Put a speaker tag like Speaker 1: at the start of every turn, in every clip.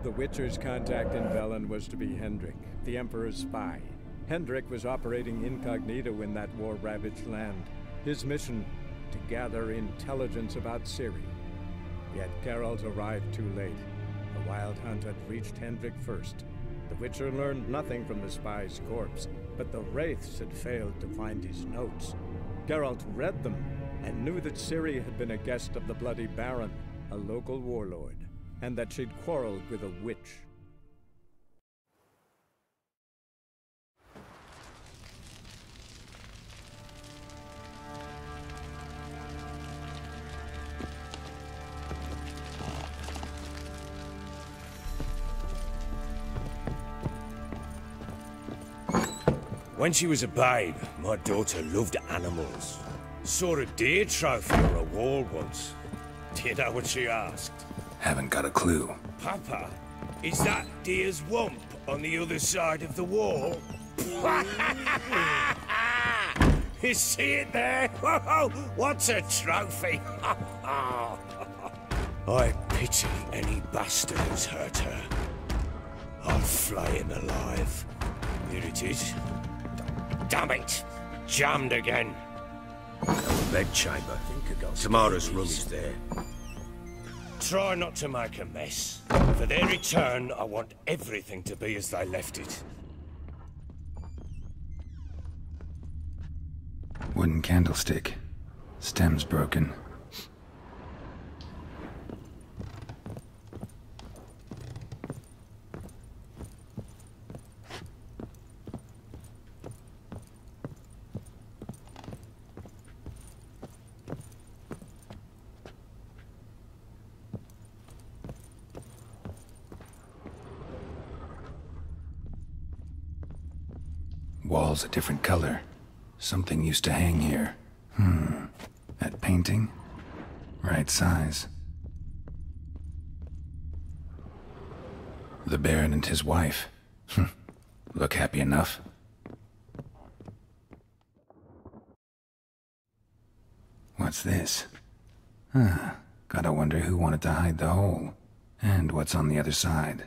Speaker 1: The Witcher's contact in Velen was to be Hendrik, the Emperor's spy. Hendrik was operating incognito in that war-ravaged land. His mission, to gather intelligence about Ciri. Yet Geralt arrived too late. The Wild Hunt had reached Hendrik first. The Witcher learned nothing from the spy's corpse, but the Wraiths had failed to find his notes. Geralt read them, and knew that Ciri had been a guest of the Bloody Baron, a local warlord, and that she'd quarreled with a witch.
Speaker 2: When she was a babe, my daughter loved animals. Saw a deer trophy on a wall once. Do you know what she asked?
Speaker 3: Haven't got a clue.
Speaker 2: Papa, is that deer's wump on the other side of the wall? You see it there? What's a trophy? I pity any bastard who's hurt her. I'll flay him alive. Here it is. Damn it! Jammed again.
Speaker 3: The bedchamber. Tamara's room is there.
Speaker 2: Try not to make a mess. For their return, I want everything to be as they left it.
Speaker 3: Wooden candlestick. Stem's broken. Wall's a different color. Something used to hang here. That painting? Right size. The Baron and his wife. Look happy enough. What's this? Gotta wonder who wanted to hide the hole. And what's on the other side.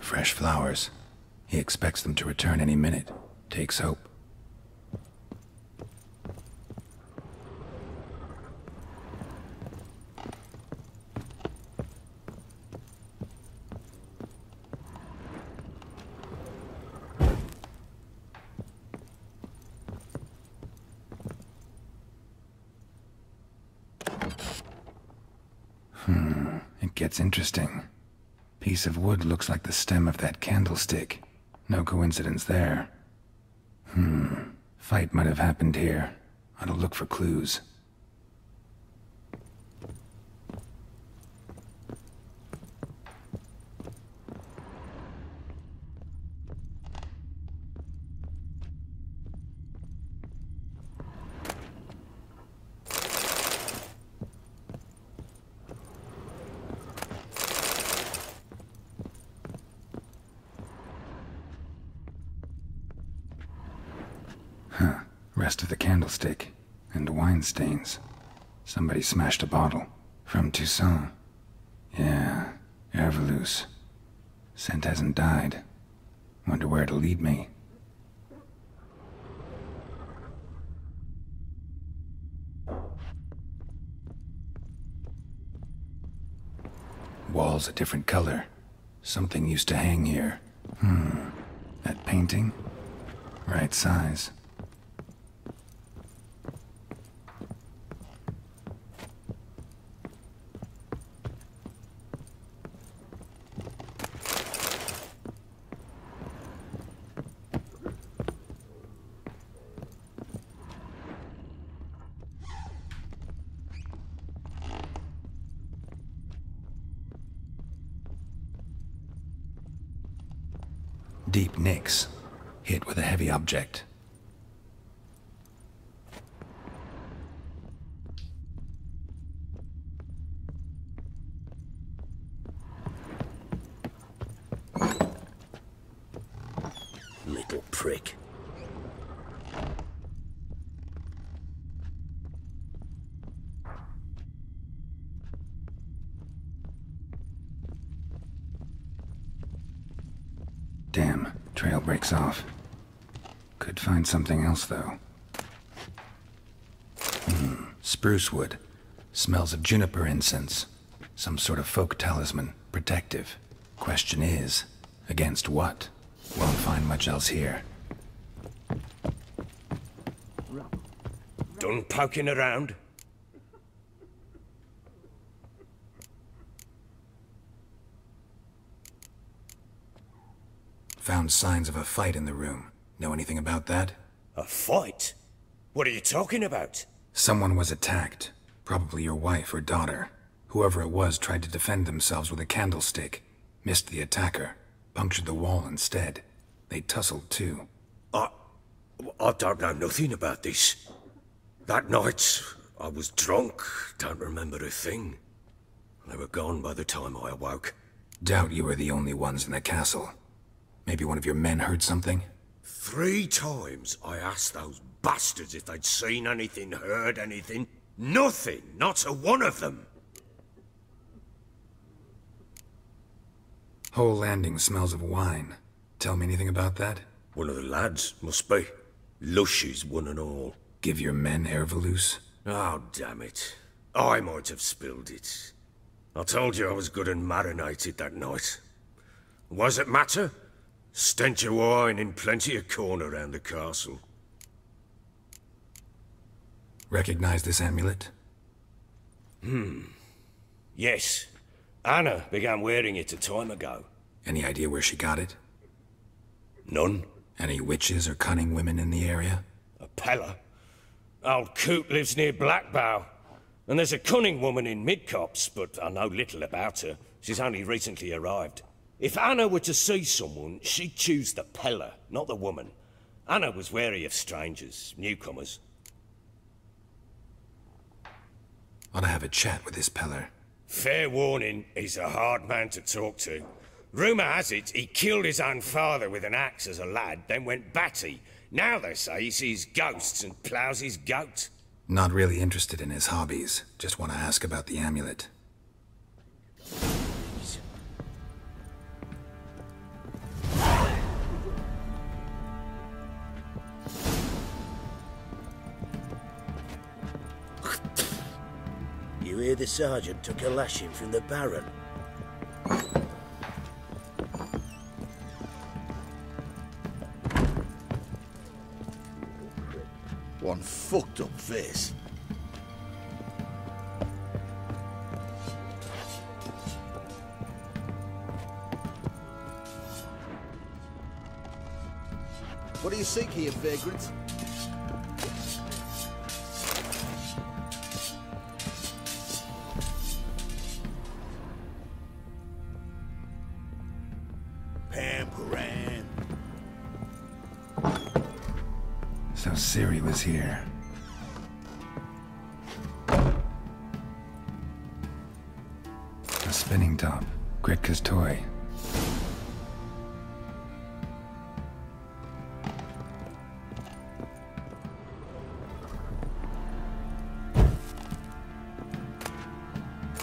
Speaker 3: Fresh flowers. He expects them to return any minute. Takes hope. It gets interesting. Piece of wood looks like the stem of that candlestick. No coincidence there. Fight might have happened here. Ought to look for clues. Rest of the candlestick, and wine stains. Somebody smashed a bottle. From Toussaint. Yeah, Herveloos. Scent hasn't died. Wonder where it'll lead me. Walls a different color. Something used to hang here. That painting? Right size. Deep nicks, hit with a heavy object.
Speaker 2: Little prick.
Speaker 3: Damn, trail breaks off. Could find something else, though. Spruce wood. Smells of juniper incense. Some sort of folk talisman. Protective. Question is, against what? Won't find much else here.
Speaker 2: Done poking around?
Speaker 3: Found signs of a fight in the room. Know anything about that?
Speaker 2: A fight? What are you talking about?
Speaker 3: Someone was attacked. Probably your wife or daughter. Whoever it was tried to defend themselves with a candlestick. Missed the attacker. Punctured the wall instead. They tussled too.
Speaker 2: I don't know nothing about this. That night, I was drunk. Don't remember a thing. They were gone by the time I awoke.
Speaker 3: Doubt you were the only ones in the castle. Maybe one of your men heard something?
Speaker 2: 3 times I asked those bastards if they'd seen anything, heard anything. Nothing, not a one of them.
Speaker 3: Whole landing smells of wine. Tell me anything about that?
Speaker 2: One of the lads, must be. Lushes, one and all.
Speaker 3: Give your men Ervelus?
Speaker 2: Oh, damn it. I might have spilled it. I told you I was good and marinated that night. Was it matter? Stench of wine in plenty of corn around the castle.
Speaker 3: Recognize this amulet?
Speaker 2: Yes. Anna began wearing it a time ago.
Speaker 3: Any idea where she got it?
Speaker 2: None.
Speaker 3: Any witches or cunning women in the area?
Speaker 2: A Pella. Old Coot lives near Blackbow. And there's a cunning woman in Midcopse, but I know little about her. She's only recently arrived. If Anna were to see someone, she'd choose the Pella, not the woman. Anna was wary of strangers, newcomers.
Speaker 3: Ought to have a chat with this Peller.
Speaker 2: Fair warning, he's a hard man to talk to. Rumour has it he killed his own father with an axe as a lad, then went batty. Now they say he sees ghosts and ploughs his goat.
Speaker 3: Not really interested in his hobbies. Just want to ask about the amulet.
Speaker 4: You hear the sergeant took a lashing from the Baron? One fucked up face. What do you seek here, vagrant?
Speaker 3: So Ciri was here. A spinning top. Gritka's toy.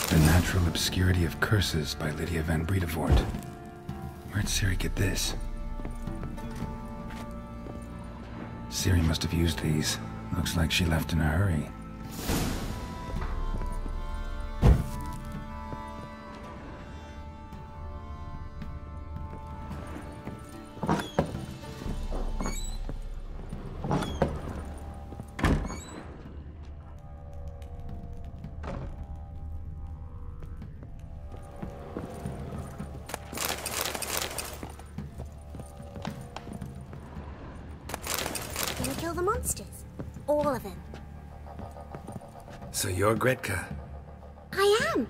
Speaker 3: The Natural Obscurity of Curses by Lydia van Bredevoort. Where'd Ciri get this? Ciri must have used these. Looks like she left in a hurry.
Speaker 5: Gonna kill the monsters? All of them.
Speaker 3: So you're Gretka?
Speaker 5: I am.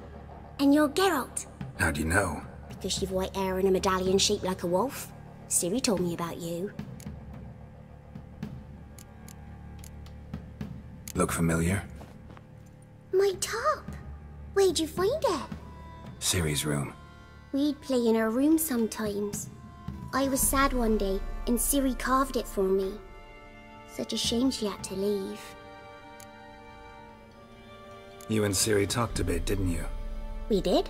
Speaker 5: And you're Geralt.
Speaker 3: How do you know?
Speaker 5: Because you've white hair and a medallion shaped like a wolf. Ciri told me about you.
Speaker 3: Look familiar?
Speaker 5: My top. Where'd you find it?
Speaker 3: Ciri's room.
Speaker 5: We'd play in her room sometimes. I was sad one day, and Ciri carved it for me. Such a shame she had to leave.
Speaker 3: You and Ciri talked a bit, didn't you?
Speaker 5: We did?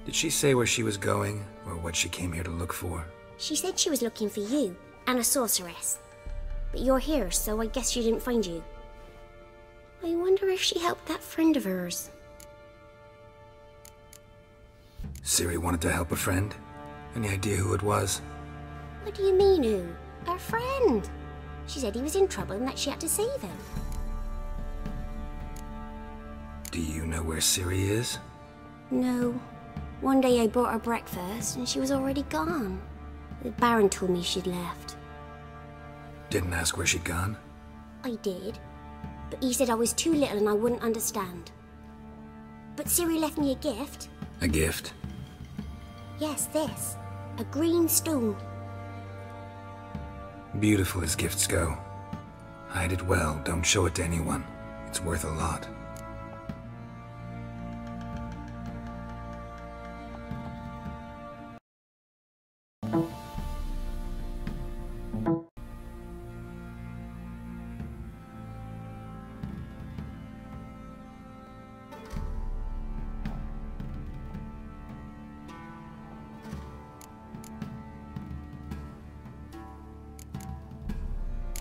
Speaker 3: Did she say where she was going, or what she came here to look for?
Speaker 5: She said she was looking for you, and a sorceress. But you're here, so I guess she didn't find you. I wonder if she helped that friend of hers.
Speaker 3: Ciri wanted to help a friend? Any idea who it was?
Speaker 5: What do you mean, who? Her friend. She said he was in trouble and that she had to save him.
Speaker 3: Do you know where Ciri is?
Speaker 5: No. One day I brought her breakfast and she was already gone. The Baron told me she'd left.
Speaker 3: Didn't ask where she'd gone?
Speaker 5: I did. But he said I was too little and I wouldn't understand. But Ciri left me a gift.
Speaker 3: A gift?
Speaker 5: Yes, this. A green stone.
Speaker 3: Beautiful as gifts go. Hide it well, don't show it to anyone. It's worth a lot.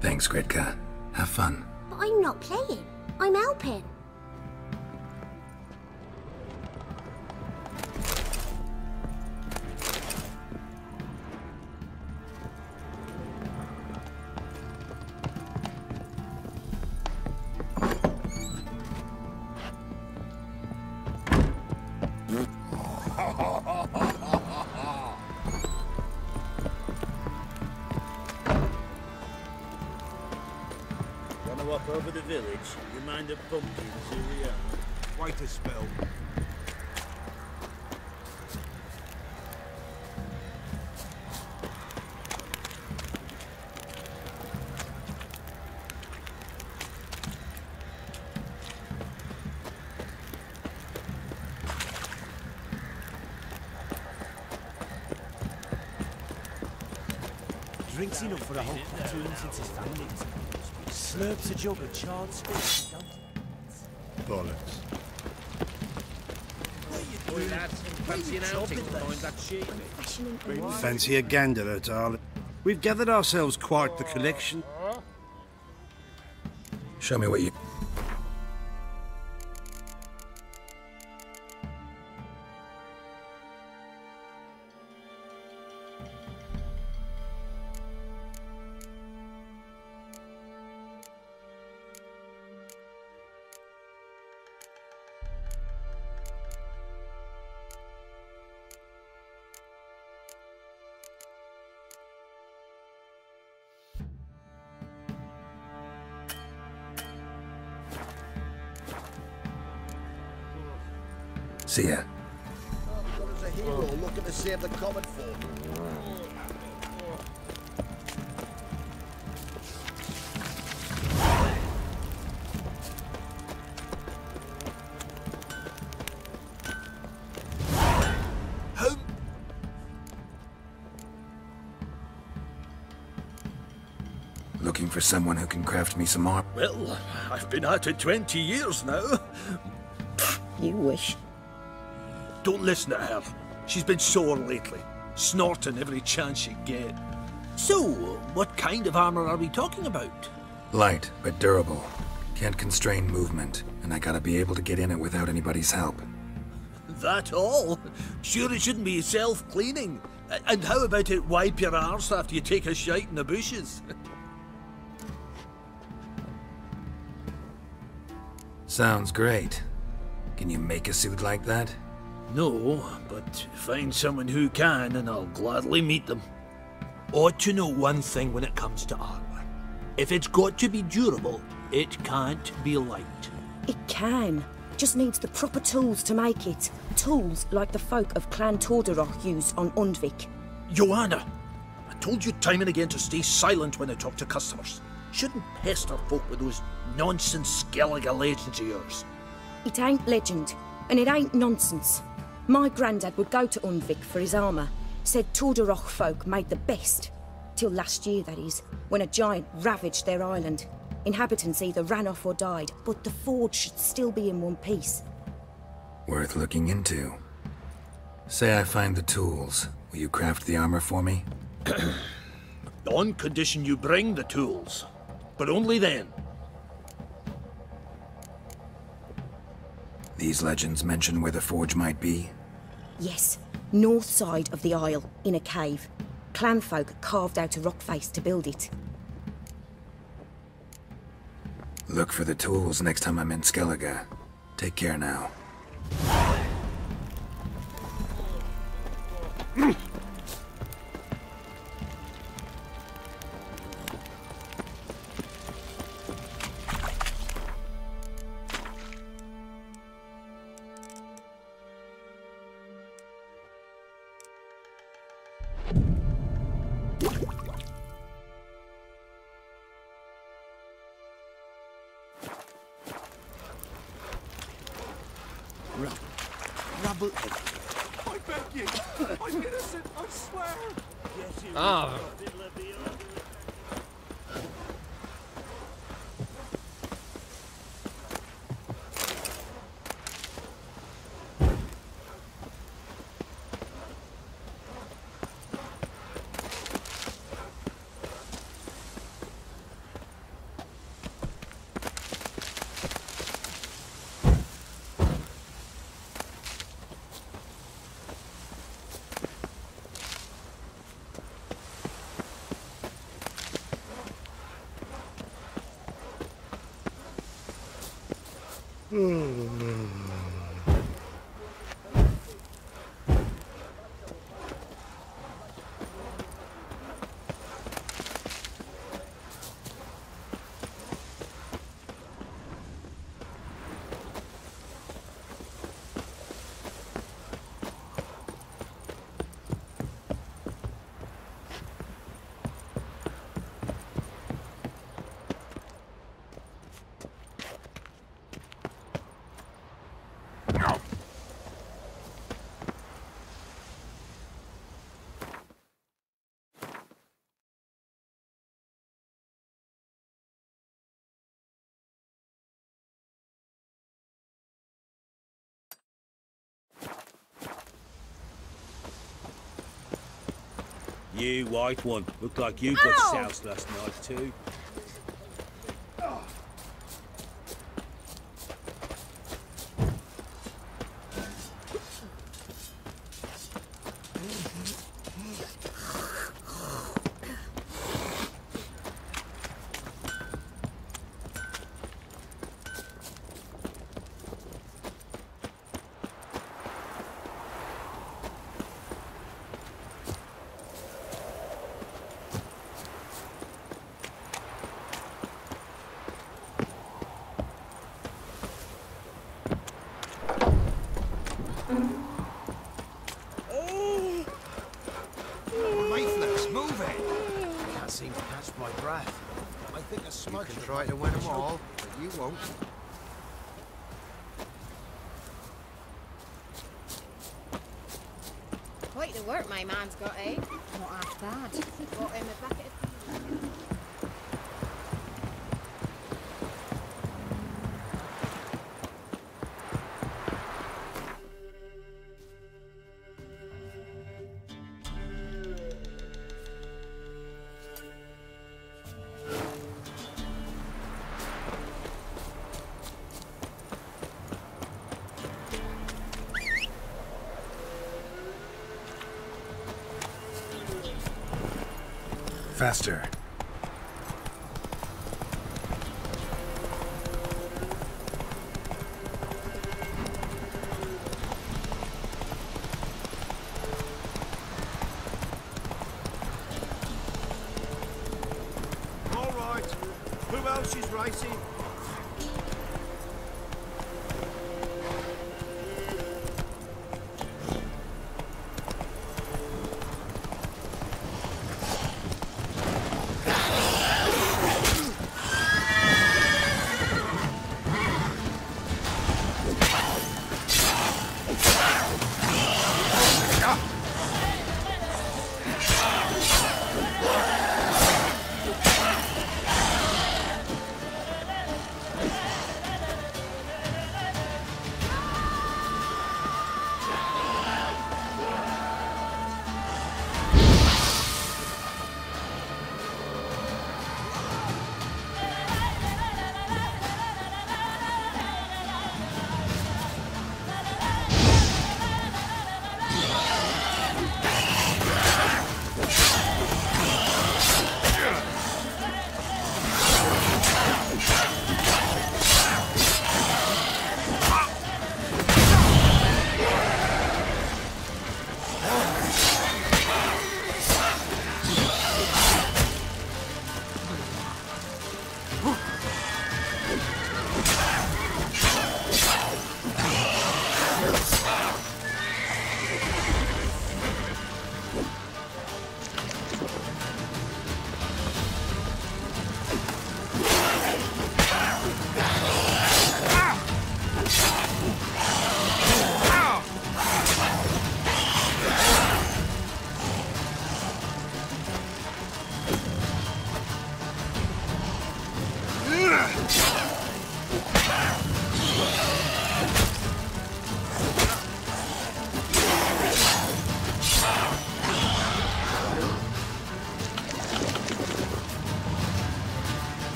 Speaker 3: Thanks, Gretka. Have fun.
Speaker 5: But I'm not playing. I'm helping.
Speaker 4: Up over the village, you mind a pumpkin, Ciri?
Speaker 6: Wait a spell.
Speaker 7: Drinks enough for a whole platoon since his family. Slurps a jug of charred spirits.
Speaker 6: Bollocks.
Speaker 4: Oi, lads, fancy an outing behind that sheep?
Speaker 6: Fancy a gander at all. We've gathered ourselves quite the collection.
Speaker 3: Show me what you... See ya.
Speaker 4: What is a hero looking to save the common folk?
Speaker 3: Looking for someone who can craft me some armor.
Speaker 4: Well, I've been at it 20 years now.
Speaker 5: You wish.
Speaker 4: Don't listen to her. She's been sore lately, snorting every chance she get. So, what kind of armor are we talking about?
Speaker 3: Light, but durable. Can't constrain movement, and I gotta be able to get in it without anybody's help.
Speaker 4: That all? Sure it shouldn't be self-cleaning. And how about it wipe your arse after you take a shite in the bushes?
Speaker 3: Sounds great. Can you make a suit like that?
Speaker 4: No, but find someone who can and I'll gladly meet them. Ought to know one thing when it comes to armor. If it's got to be durable, it can't be light.
Speaker 8: It can. Just needs the proper tools to make it. Tools like the folk of Clan Tordarroch used on Undvik.
Speaker 4: Joanna, I told you time and again to stay silent when I talk to customers. Shouldn't pester folk with those nonsense Skellige legends of yours.
Speaker 8: It ain't legend, and it ain't nonsense. My granddad would go to Undvik for his armour. Said Tordarroch folk made the best. Till last year, that is, when a giant ravaged their island. Inhabitants either ran off or died, but the forge should still be in one piece.
Speaker 3: Worth looking into. Say I find the tools. Will you craft the armor for me?
Speaker 4: On condition you bring the tools. But only then.
Speaker 3: These legends mention where the forge might be?
Speaker 8: Yes, north side of the isle, in a cave. Clanfolk carved out a rock face to build it.
Speaker 3: Look for the tools next time I'm in Skellige. Take care now.
Speaker 7: Rubble. I beg you. I'm innocent, I swear.
Speaker 2: Ah.
Speaker 7: You white one. Looked like you got soused last night too.
Speaker 9: Lifeless, move it! I can't seem to catch my breath. I think a smudge can try to win them all, but you won't.
Speaker 10: Quite the work my man's got, eh? Not half bad. Got him a bucket of...
Speaker 3: Faster.
Speaker 6: All right. Who else is racing?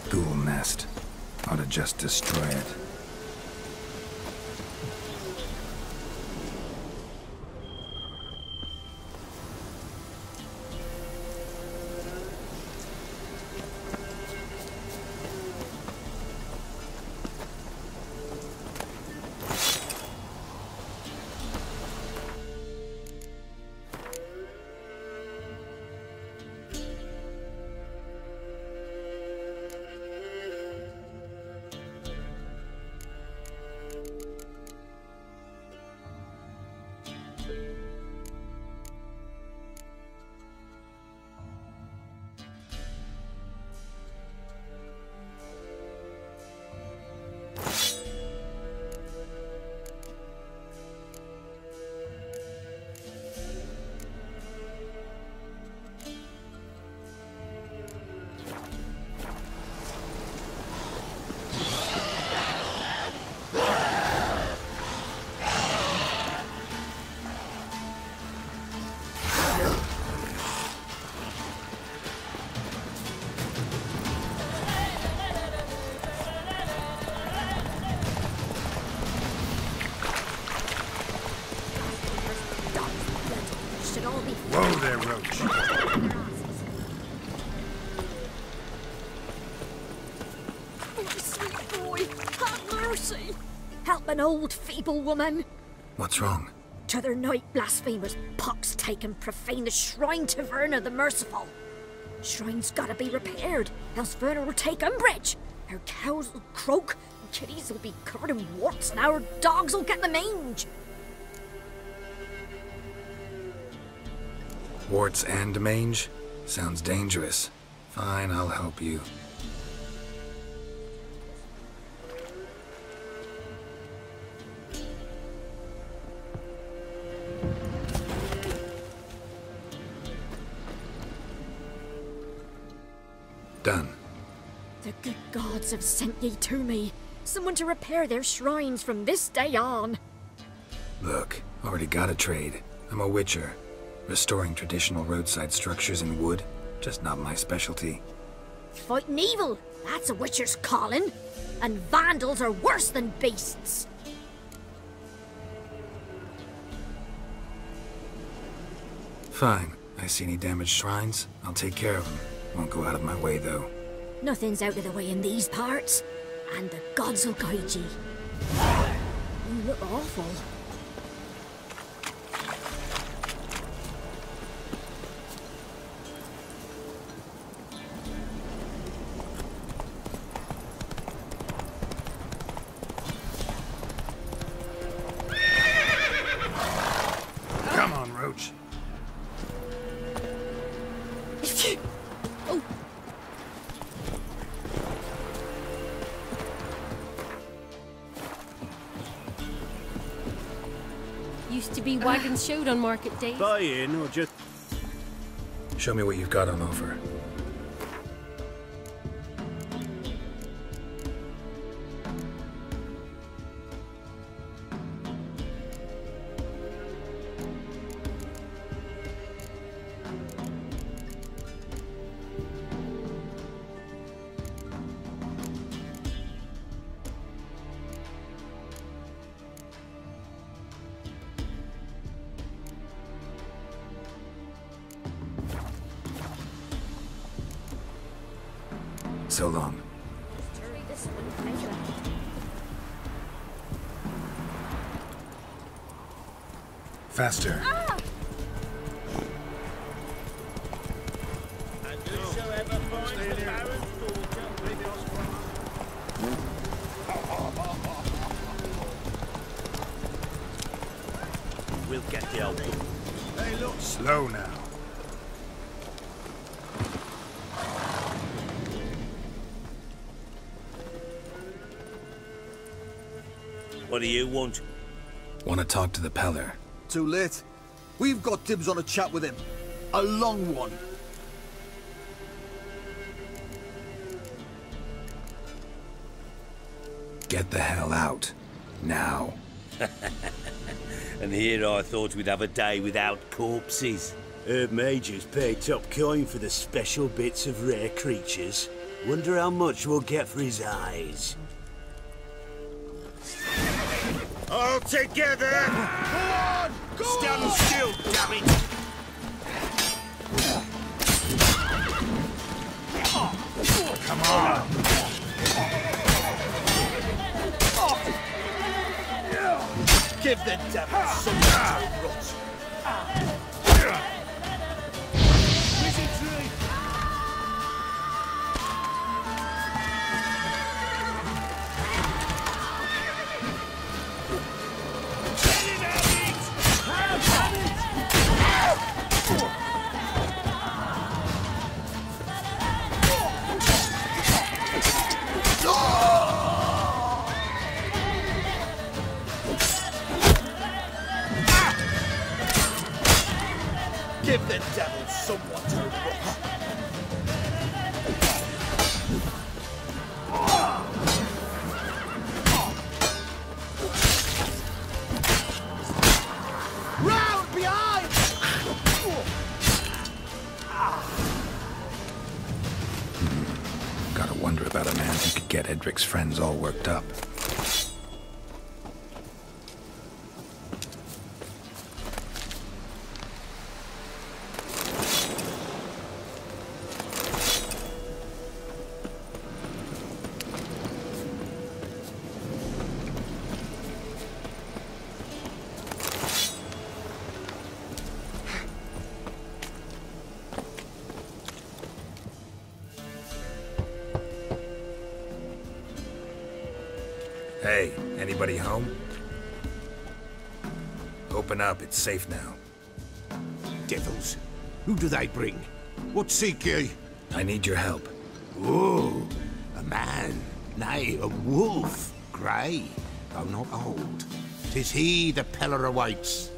Speaker 3: Ghoul nest. Ought to just destroy it.
Speaker 6: Whoa there, Roach.
Speaker 11: Oh, sweet boy, have mercy. Help an old, feeble woman.
Speaker 3: What's wrong?
Speaker 11: T'other night, blasphemers, pox take and profane the shrine to Verna the Merciful. Shrine's gotta be repaired, else Verna will take umbrage. Our cows will croak, and kitties will be covered in warts, and our dogs will get the mange.
Speaker 3: Warts and mange? Sounds dangerous. Fine, I'll help you. Done.
Speaker 11: The good gods have sent ye to me. Someone to repair their shrines from this day on.
Speaker 3: Look, already got a trade. I'm a witcher. Restoring traditional roadside structures in wood, just not my specialty.
Speaker 11: Fighting evil, that's a witcher's calling. And vandals are worse than beasts.
Speaker 3: Fine. I see any damaged shrines, I'll take care of them. Won't go out of my way, though.
Speaker 11: Nothing's out of the way in these parts. And the gods will guide ye. You look awful.
Speaker 6: Come on, Roach.
Speaker 11: Oh.
Speaker 12: Used to be wagons showed on market days.
Speaker 6: Buy in or just...
Speaker 3: Show me what you've got on offer. So long. Faster.
Speaker 4: We'll get the old...
Speaker 6: Hey, look. Slow now.
Speaker 4: What do you want?
Speaker 3: Want to talk to the Peller.
Speaker 13: Too late. We've got dibs on a chat with him. A long one.
Speaker 3: Get the hell out. Now.
Speaker 4: And here I thought we'd have a day without corpses. Herb Majors pay top coin for the special bits of rare creatures. Wonder how much we'll get for his eyes. All together! Go on! Go Stand still, damn it!
Speaker 6: Come on!
Speaker 13: Give the devil some to rot. Give the devil someone to rot. Round behind!
Speaker 3: Gotta wonder about a man who could get Edric's friends all worked up. Hey, anybody home? Open up, it's safe now.
Speaker 14: Devils. Who do they bring? What seek ye?
Speaker 3: I need your help.
Speaker 14: Oh, a man. Nay, a wolf. Grey, though not old. 'Tis he the Peller awaits.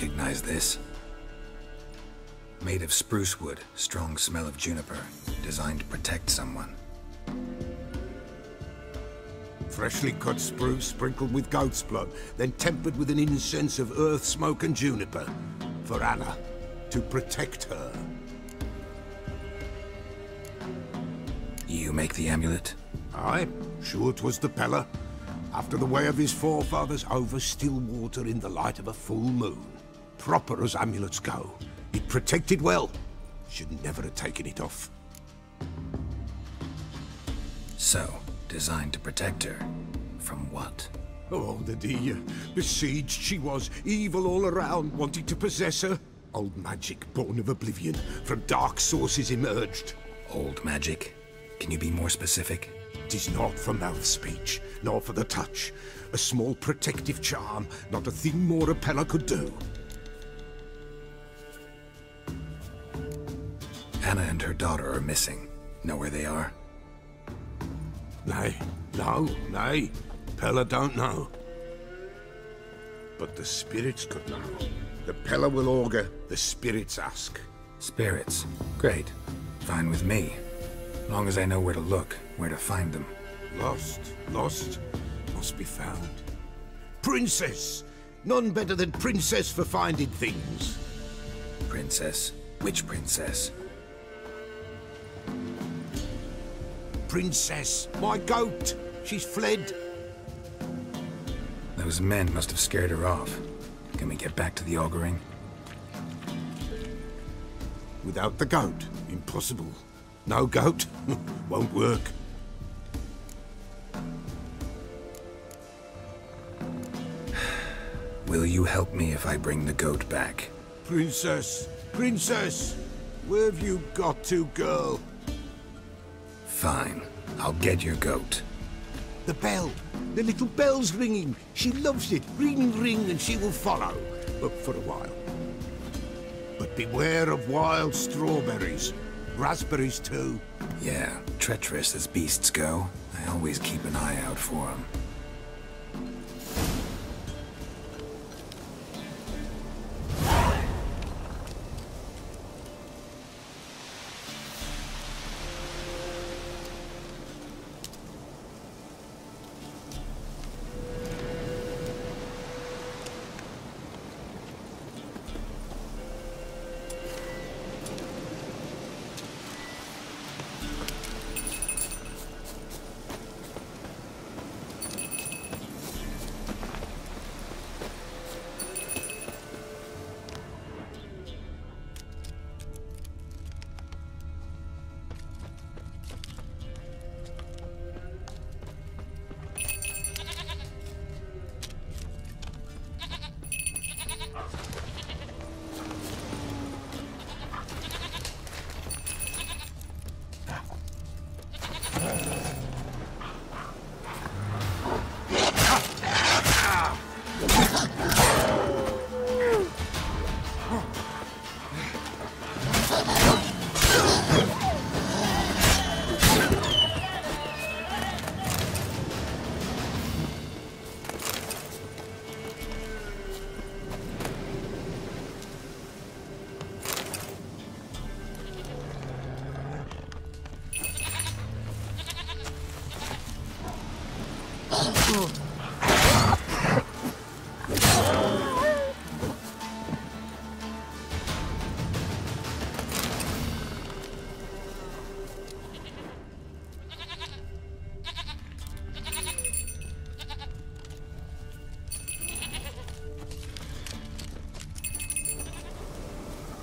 Speaker 3: recognize this. Made of spruce wood, strong smell of juniper, designed to protect someone.
Speaker 14: Freshly cut spruce sprinkled with goat's blood, then tempered with an incense of earth, smoke and juniper. For Anna, to protect her.
Speaker 3: You make the amulet?
Speaker 14: Aye, sure 'twas the Peller. After the way of his forefathers, over still water in the light of a full moon. Proper as amulets go. It protected well. Should never have taken it off.
Speaker 3: So, designed to protect her. From what?
Speaker 14: Oh, the dear. Besieged she was, evil all around, wanting to possess her. Old magic, born of oblivion, from dark sources emerged.
Speaker 3: Old magic? Can you be more specific?
Speaker 14: 'Tis not for mouth speech, nor for the touch. A small protective charm, not a thing more a Peller could do.
Speaker 3: Anna and her daughter are missing. Know where they are?
Speaker 14: Nay, nay. Peller don't know. But the spirits could know. The Peller will augur, the spirits ask.
Speaker 3: Spirits? Great. Fine with me. Long as I know where to look, where to find them.
Speaker 14: Lost, must be found. Princess! None better than Princess for finding things.
Speaker 3: Princess? Which princess?
Speaker 14: Princess, my goat! She's fled.
Speaker 3: Those men must have scared her off. Can we get back to the auguring?
Speaker 14: Without the goat, impossible. No goat, won't work.
Speaker 3: Will you help me if I bring the goat back?
Speaker 14: Princess, where have you got to, girl?
Speaker 3: Fine, I'll get your goat.
Speaker 14: The bell, the little bell's ringing. She loves it. Ring, ring, and she will follow. But for a while. But beware of wild strawberries. Raspberries, too.
Speaker 3: Yeah, treacherous as beasts go. I always keep an eye out for them.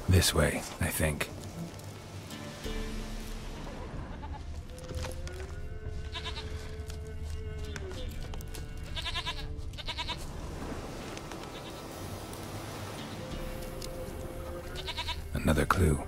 Speaker 3: This way, I think. Another clue.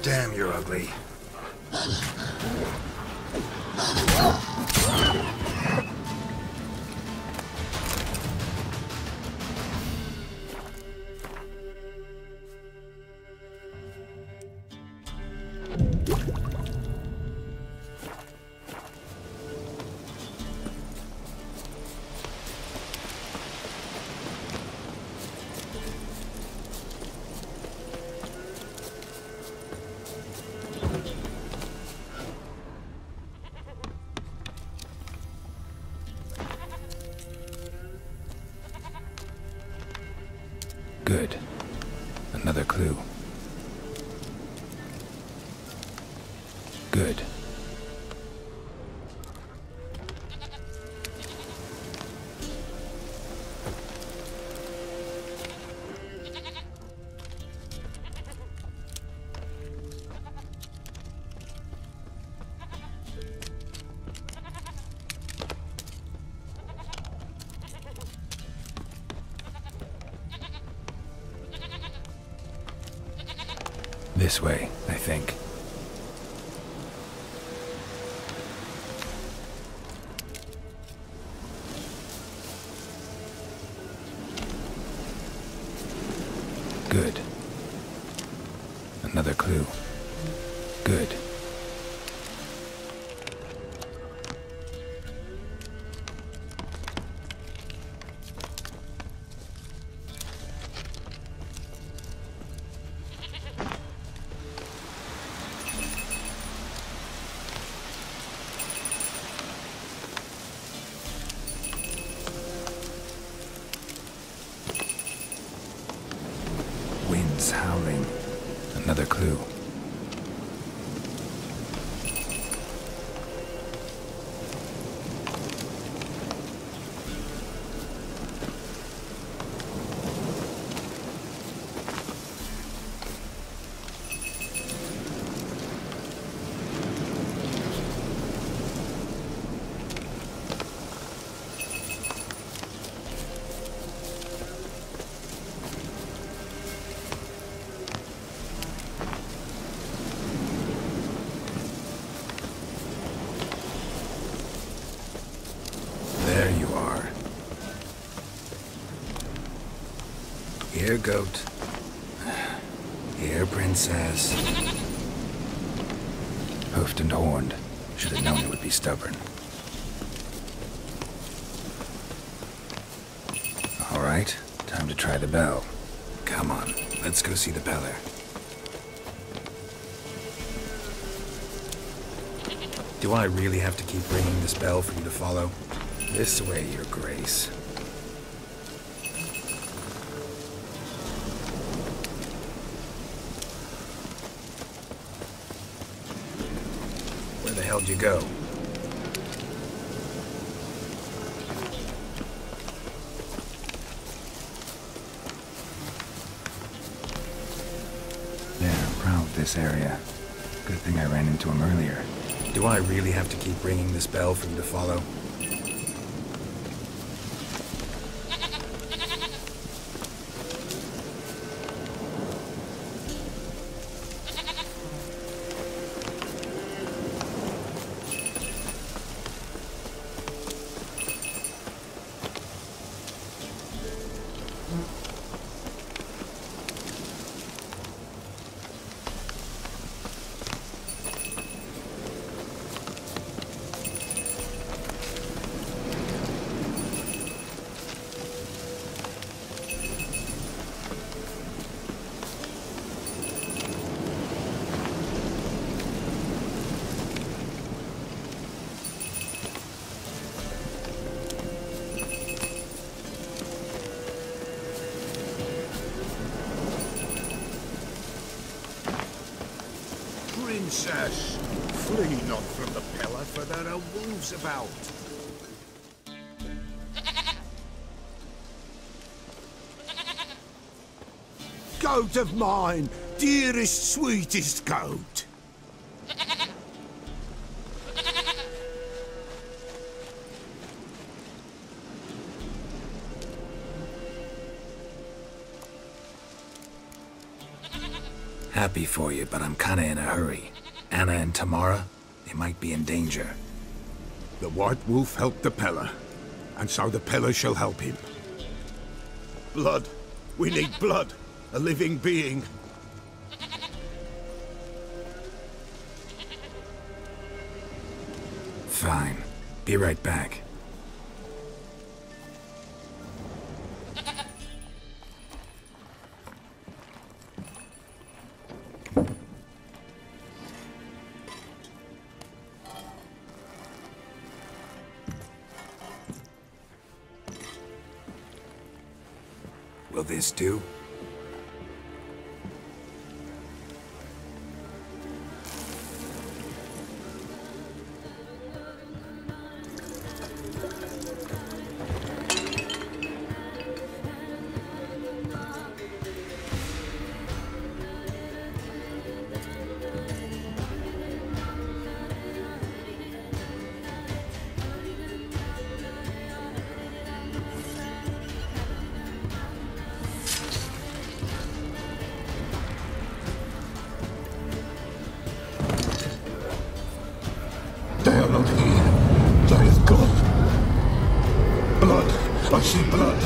Speaker 3: Damn, you're ugly. Good. Another clue. Good. This way, I think. Good. Another clue. Good. Winds howling. Another clue. Here, goat. Here, princess. Hoofed and horned. Should have known it would be stubborn. All right, time to try the bell. Come on, let's go see the Peller. Do I really have to keep ringing this bell for you to follow? This way, Your Grace. Where the hell'd you go? They're proud of this area. Good thing I ran into him earlier. Do I really have to keep ringing this bell for you to follow?
Speaker 14: Flee not from the Pella, for there are wolves about. Goat of mine, dearest, sweetest goat.
Speaker 3: Happy for you, but I'm kinda in a hurry. Anna and Tamara, they might be in danger.
Speaker 14: The White Wolf helped the Pella, and so the Pella shall help him. Blood. We need blood. A living being.
Speaker 3: Fine. Be right back. Will this do?
Speaker 14: They are not here. They is gone. Blood. I see blood.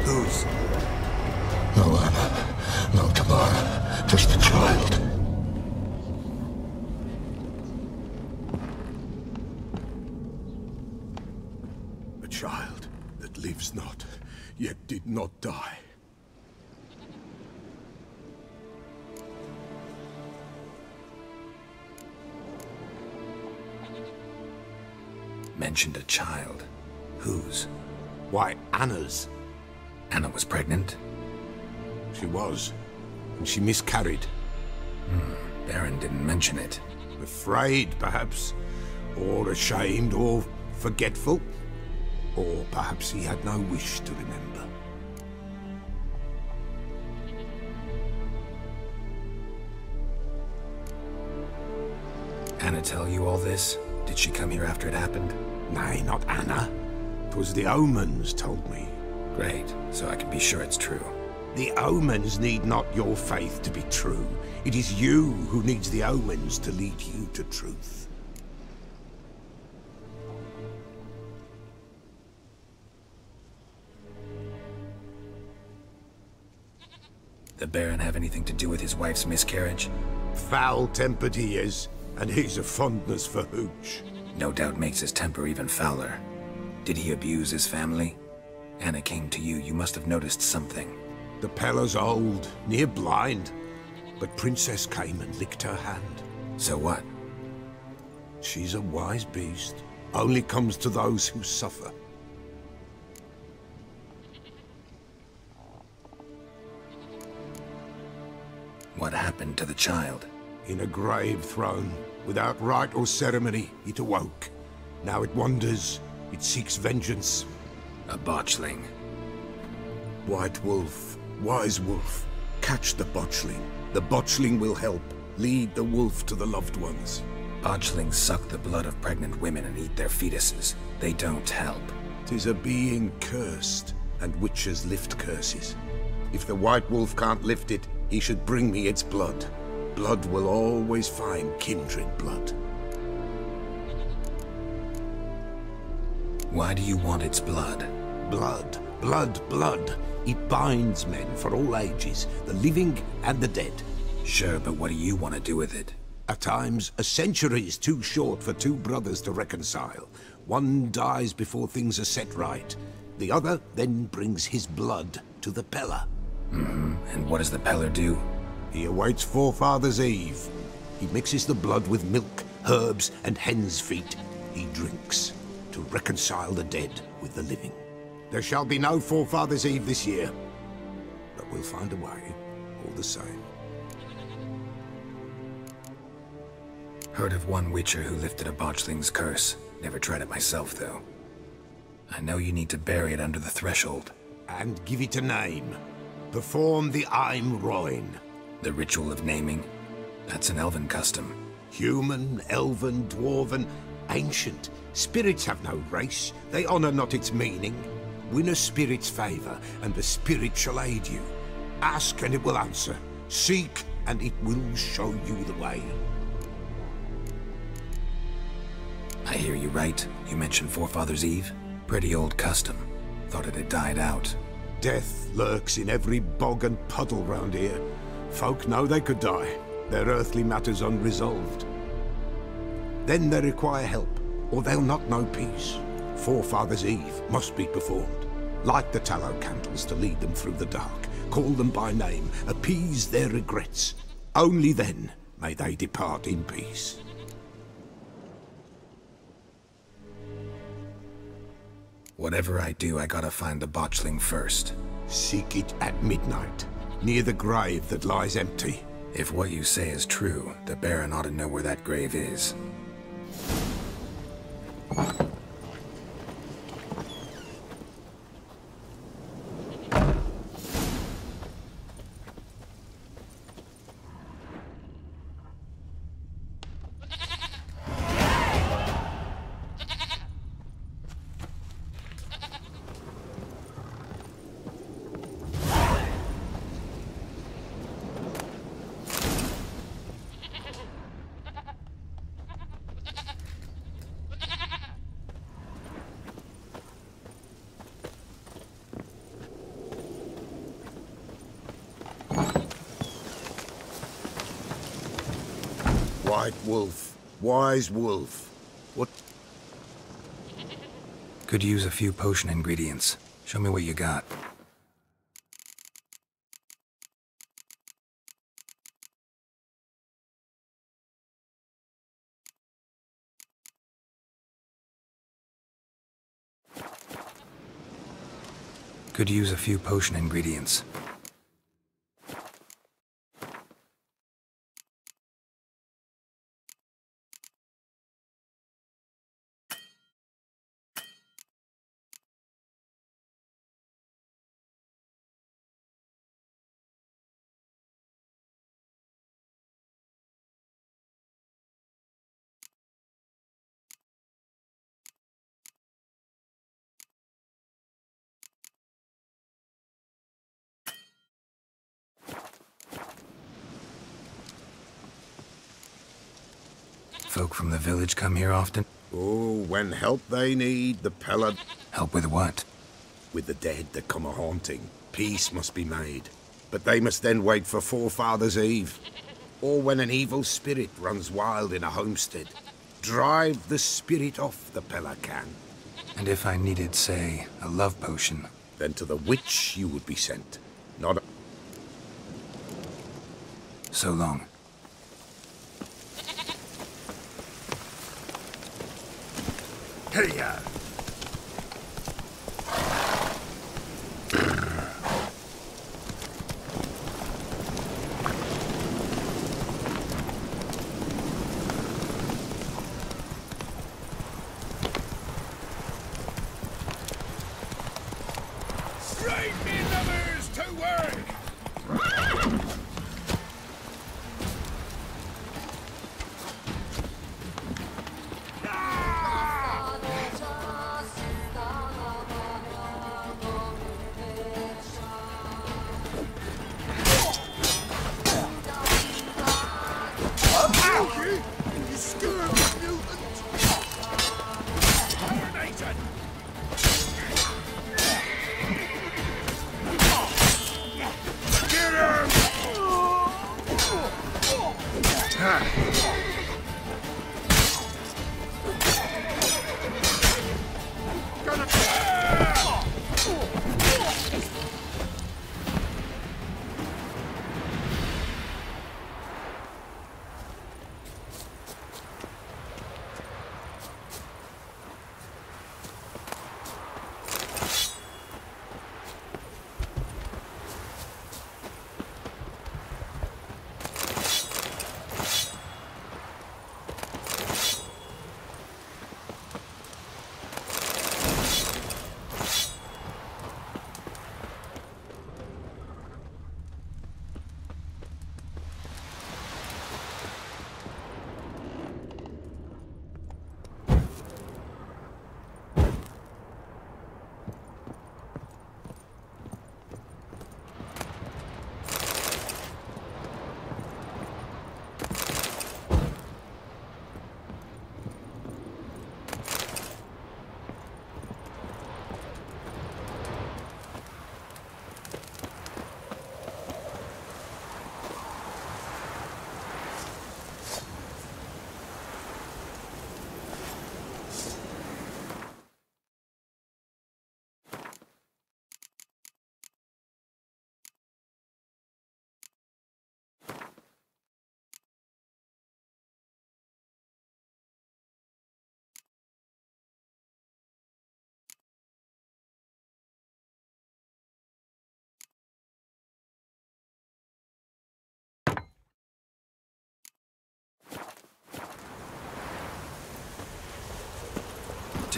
Speaker 14: Whose? No Anna. No Tamara. Just the child. A child that lives not, yet did not die.
Speaker 3: Mentioned a child. Whose?
Speaker 14: Why, Anna's.
Speaker 3: Anna was pregnant?
Speaker 14: She was. And she miscarried.
Speaker 3: Baron didn't mention it.
Speaker 14: Afraid, perhaps. Or ashamed, or forgetful. Or perhaps he had no wish to remember.
Speaker 3: Anna tell you all this? Did she come here after it happened?
Speaker 14: Nay, not Anna. 'Twas the omens told me.
Speaker 3: Great, so I can be sure it's true.
Speaker 14: The omens need not your faith to be true. It is you who needs the omens to lead you to truth.
Speaker 3: The Baron have anything to do with his wife's miscarriage?
Speaker 14: Foul-tempered he is, and he's a fondness for hooch.
Speaker 3: No doubt makes his temper even fouler. Did he abuse his family? Anna came to you, you must have noticed something.
Speaker 14: The Pella's old, near blind, but Princess came and licked her hand.
Speaker 3: So what?
Speaker 14: She's a wise beast. Only comes to those who suffer.
Speaker 3: What happened to the child?
Speaker 14: In a grave thrown, without rite or ceremony, it awoke. Now it wanders, it seeks vengeance.
Speaker 3: A botchling.
Speaker 14: White Wolf, wise wolf, catch the botchling. The botchling will help, lead the wolf to the loved ones.
Speaker 3: Botchlings suck the blood of pregnant women and eat their fetuses. They don't help.
Speaker 14: 'Tis a being cursed, and witches lift curses. If the White Wolf can't lift it, he should bring me its blood. Blood will always find kindred blood.
Speaker 3: Why do you want its blood?
Speaker 14: Blood, blood, blood. It binds men for all ages, the living and the dead.
Speaker 3: Sure, but what do you want to do with it?
Speaker 14: At times, a century is too short for two brothers to reconcile. One dies before things are set right. The other then brings his blood to the Pella.
Speaker 3: And what does the Peller do?
Speaker 14: He awaits Forefathers' Eve. He mixes the blood with milk, herbs, and hen's feet. He drinks to reconcile the dead with the living. There shall be no Forefathers' Eve this year, but we'll find a way, all the same.
Speaker 3: Heard of one witcher who lifted a botchling's curse. Never tried it myself, though. I know you need to bury it under the threshold.
Speaker 14: And give it a name. Perform the Aim Roin.
Speaker 3: The ritual of naming? That's an elven custom.
Speaker 14: Human, elven, dwarven, ancient. Spirits have no race. They honour not its meaning. Win a spirit's favour, and the spirit shall aid you. Ask, and it will answer. Seek, and it will show you the way.
Speaker 3: I hear you right. You mentioned Forefathers' Eve? Pretty old custom. Thought it had died out.
Speaker 14: Death lurks in every bog and puddle round here. Folk know they could die, their earthly matters unresolved. Then they require help, or they'll not know peace. Forefathers' Eve must be performed. Light the tallow candles to lead them through the dark. Call them by name, appease their regrets. Only then may they depart in peace.
Speaker 3: Whatever I do, I gotta find the botchling first.
Speaker 14: Seek it at midnight, near the grave that lies empty.
Speaker 3: If what you say is true, the Baron ought to know where that grave is.
Speaker 14: White wolf, wise wolf. What?
Speaker 3: Could use a few potion ingredients. Show me what you got. Could use a few potion ingredients. Folk from the village come here often?
Speaker 14: Oh, when help they need, the Pella...
Speaker 3: Help with what?
Speaker 14: With the dead that come a-haunting. Peace must be made. But they must then wait for Forefathers' Eve. Or when an evil spirit runs wild in a homestead. Drive the spirit off, the Pella can.
Speaker 3: And if I needed, say, a love potion?
Speaker 14: Then to the witch you would be sent. Not a...
Speaker 3: So long.
Speaker 14: Hey-ya!
Speaker 15: Straight me lovers to work!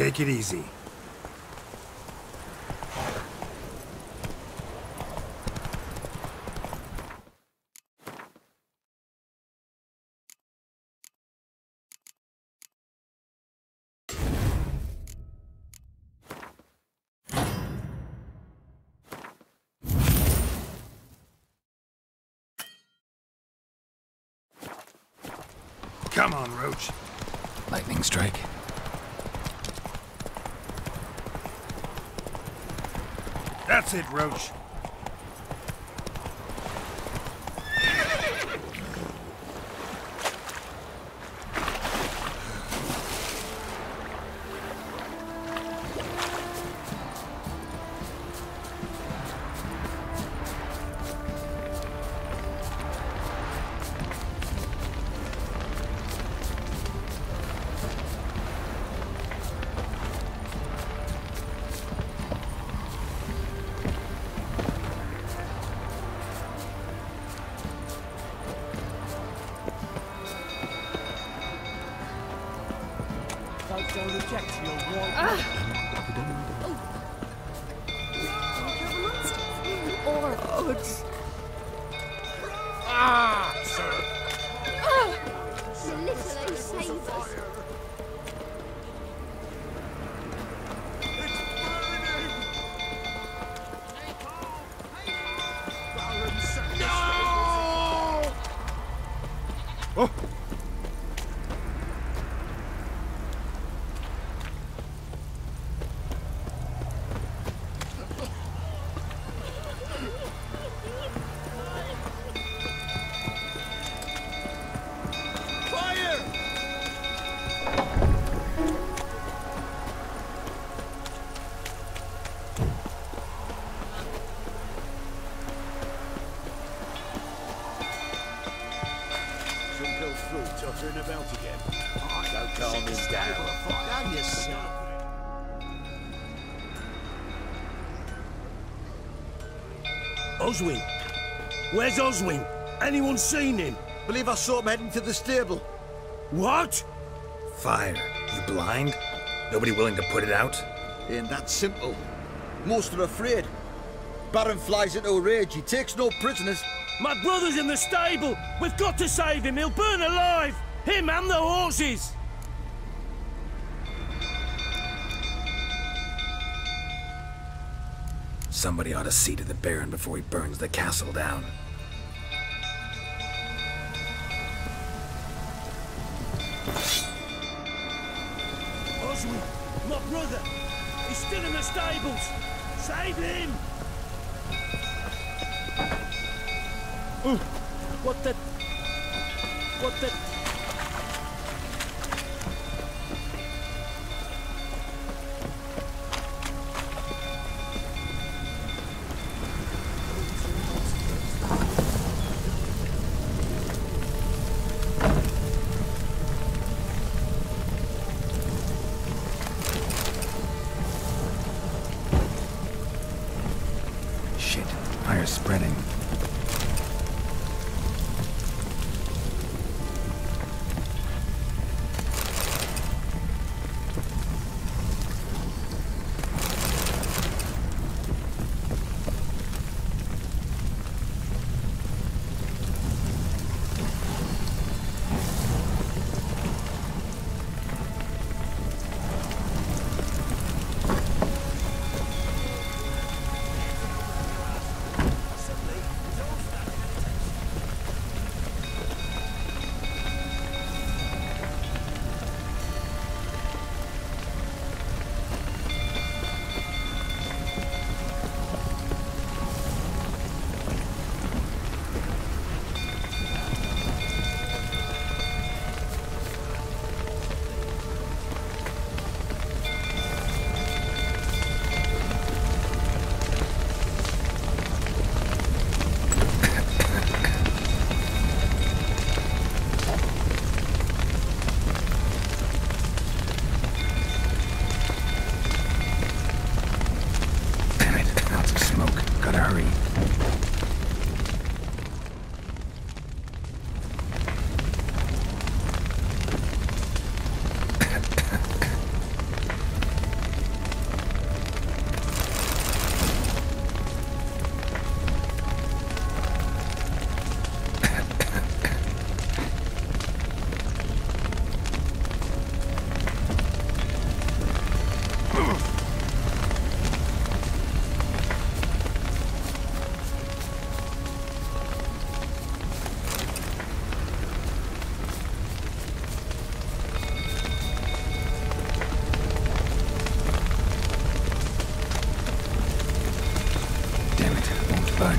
Speaker 3: Take it easy. Come on, Roach. Lightning strike.
Speaker 6: That's it, Roach.
Speaker 7: Don't object to your warm.
Speaker 11: Or
Speaker 7: Sir.
Speaker 11: the little savers.
Speaker 6: Oh!
Speaker 7: Tottering about again. Don't calm him down. Down yourself.
Speaker 2: Oswin! Where's Oswin? Anyone seen him?
Speaker 13: Believe I saw him heading to the stable.
Speaker 2: What?
Speaker 3: Fire. You blind? Nobody willing to put it out?
Speaker 13: Ain't that simple. Most are afraid. Baron flies into a rage. He takes no prisoners.
Speaker 2: My brother's in the stable! We've got to save him! He'll burn alive! Him and the horses!
Speaker 3: Somebody ought to see to the Baron before he burns the castle down.
Speaker 2: Oswin! My brother! He's still in the stables! Save him!
Speaker 7: What the...
Speaker 3: Shit, fire's spreading.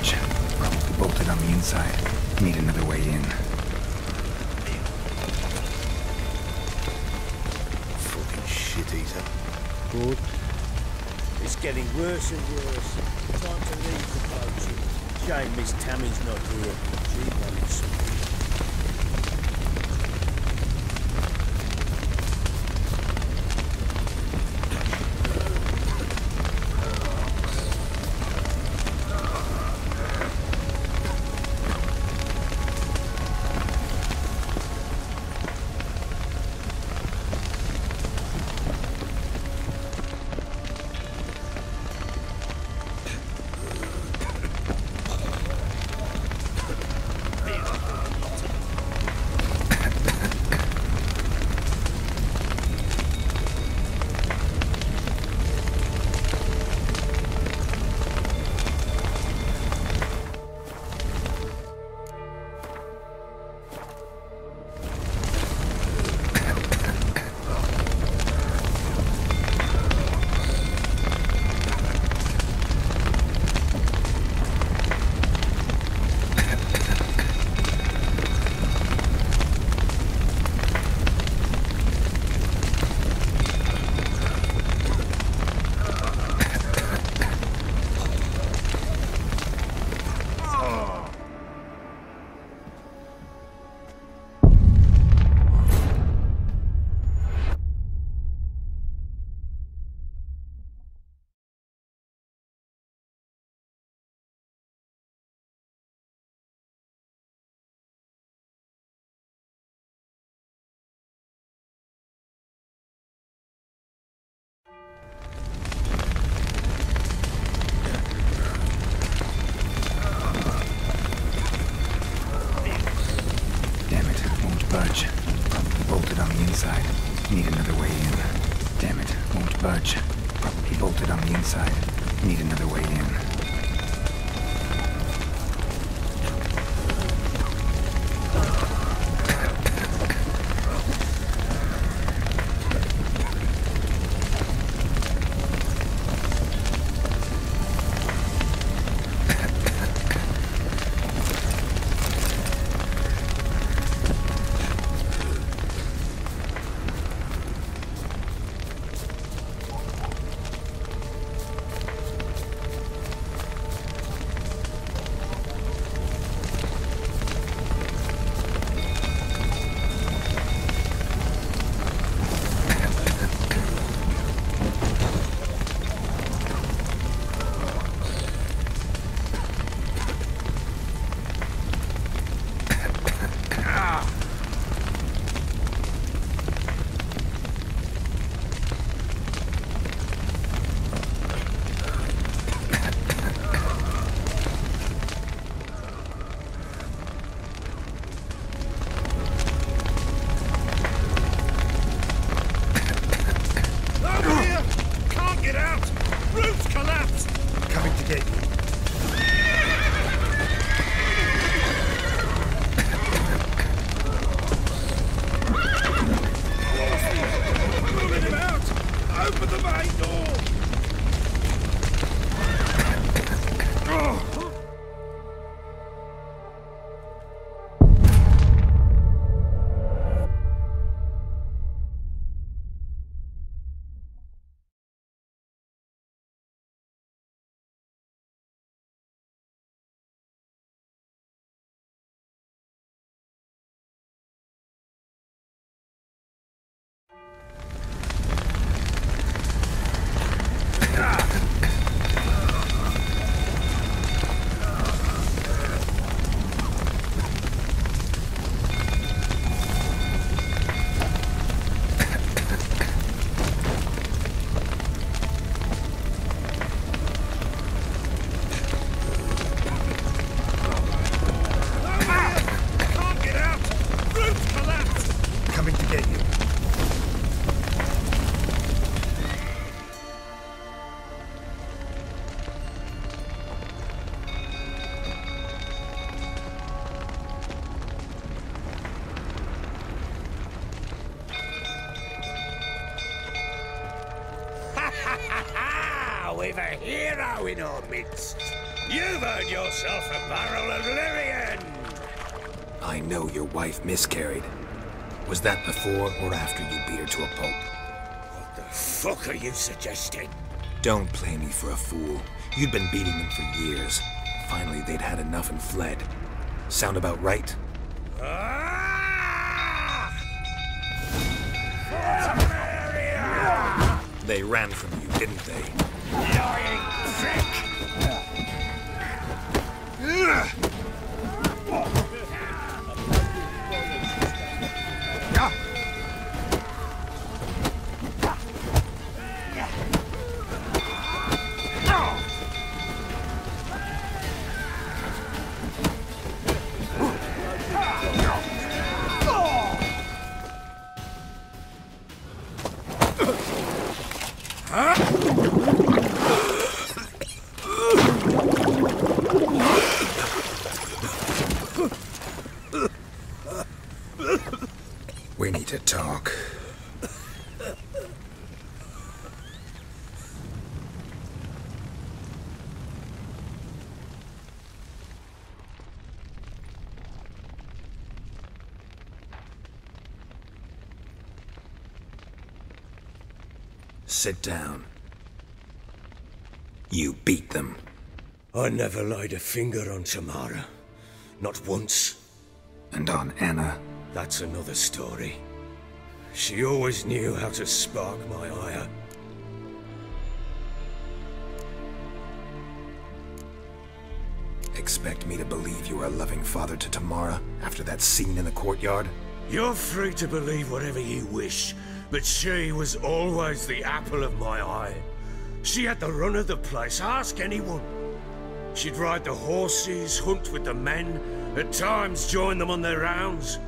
Speaker 3: budge. Probably bolted on the inside. Need another way in.
Speaker 4: Fucking shit-eater. Good. It's getting worse and worse. Time to leave the poaching. Shame Miss Tammy's not here. She wanted something.
Speaker 3: Budge. Probably bolted on the inside. Need another way in. Damn it, won't budge. Probably bolted on the inside. Need another way in.
Speaker 2: Now we've a hero in our midst. You've earned yourself a barrel of Lyrian.
Speaker 3: I know your wife miscarried. Was that before or after you beat her to a pulp?
Speaker 2: What the fuck are you suggesting?
Speaker 3: Don't play me for a fool. You'd been beating them for years. Finally, they'd had enough and fled. Sound about right? They ran from you, didn't they?
Speaker 2: Lying prick!
Speaker 3: We need to talk. Sit down. You beat them.
Speaker 2: I never laid a finger on Tamara. Not once.
Speaker 3: And on Anna?
Speaker 2: That's another story. She always knew how to spark my ire.
Speaker 3: Expect me to believe you were a loving father to Tamara after that scene in the courtyard?
Speaker 2: You're free to believe whatever you wish, but she was always the apple of my eye. She had the run of the place, ask anyone. She'd ride the horses, hunt with the men, at times join them on their rounds.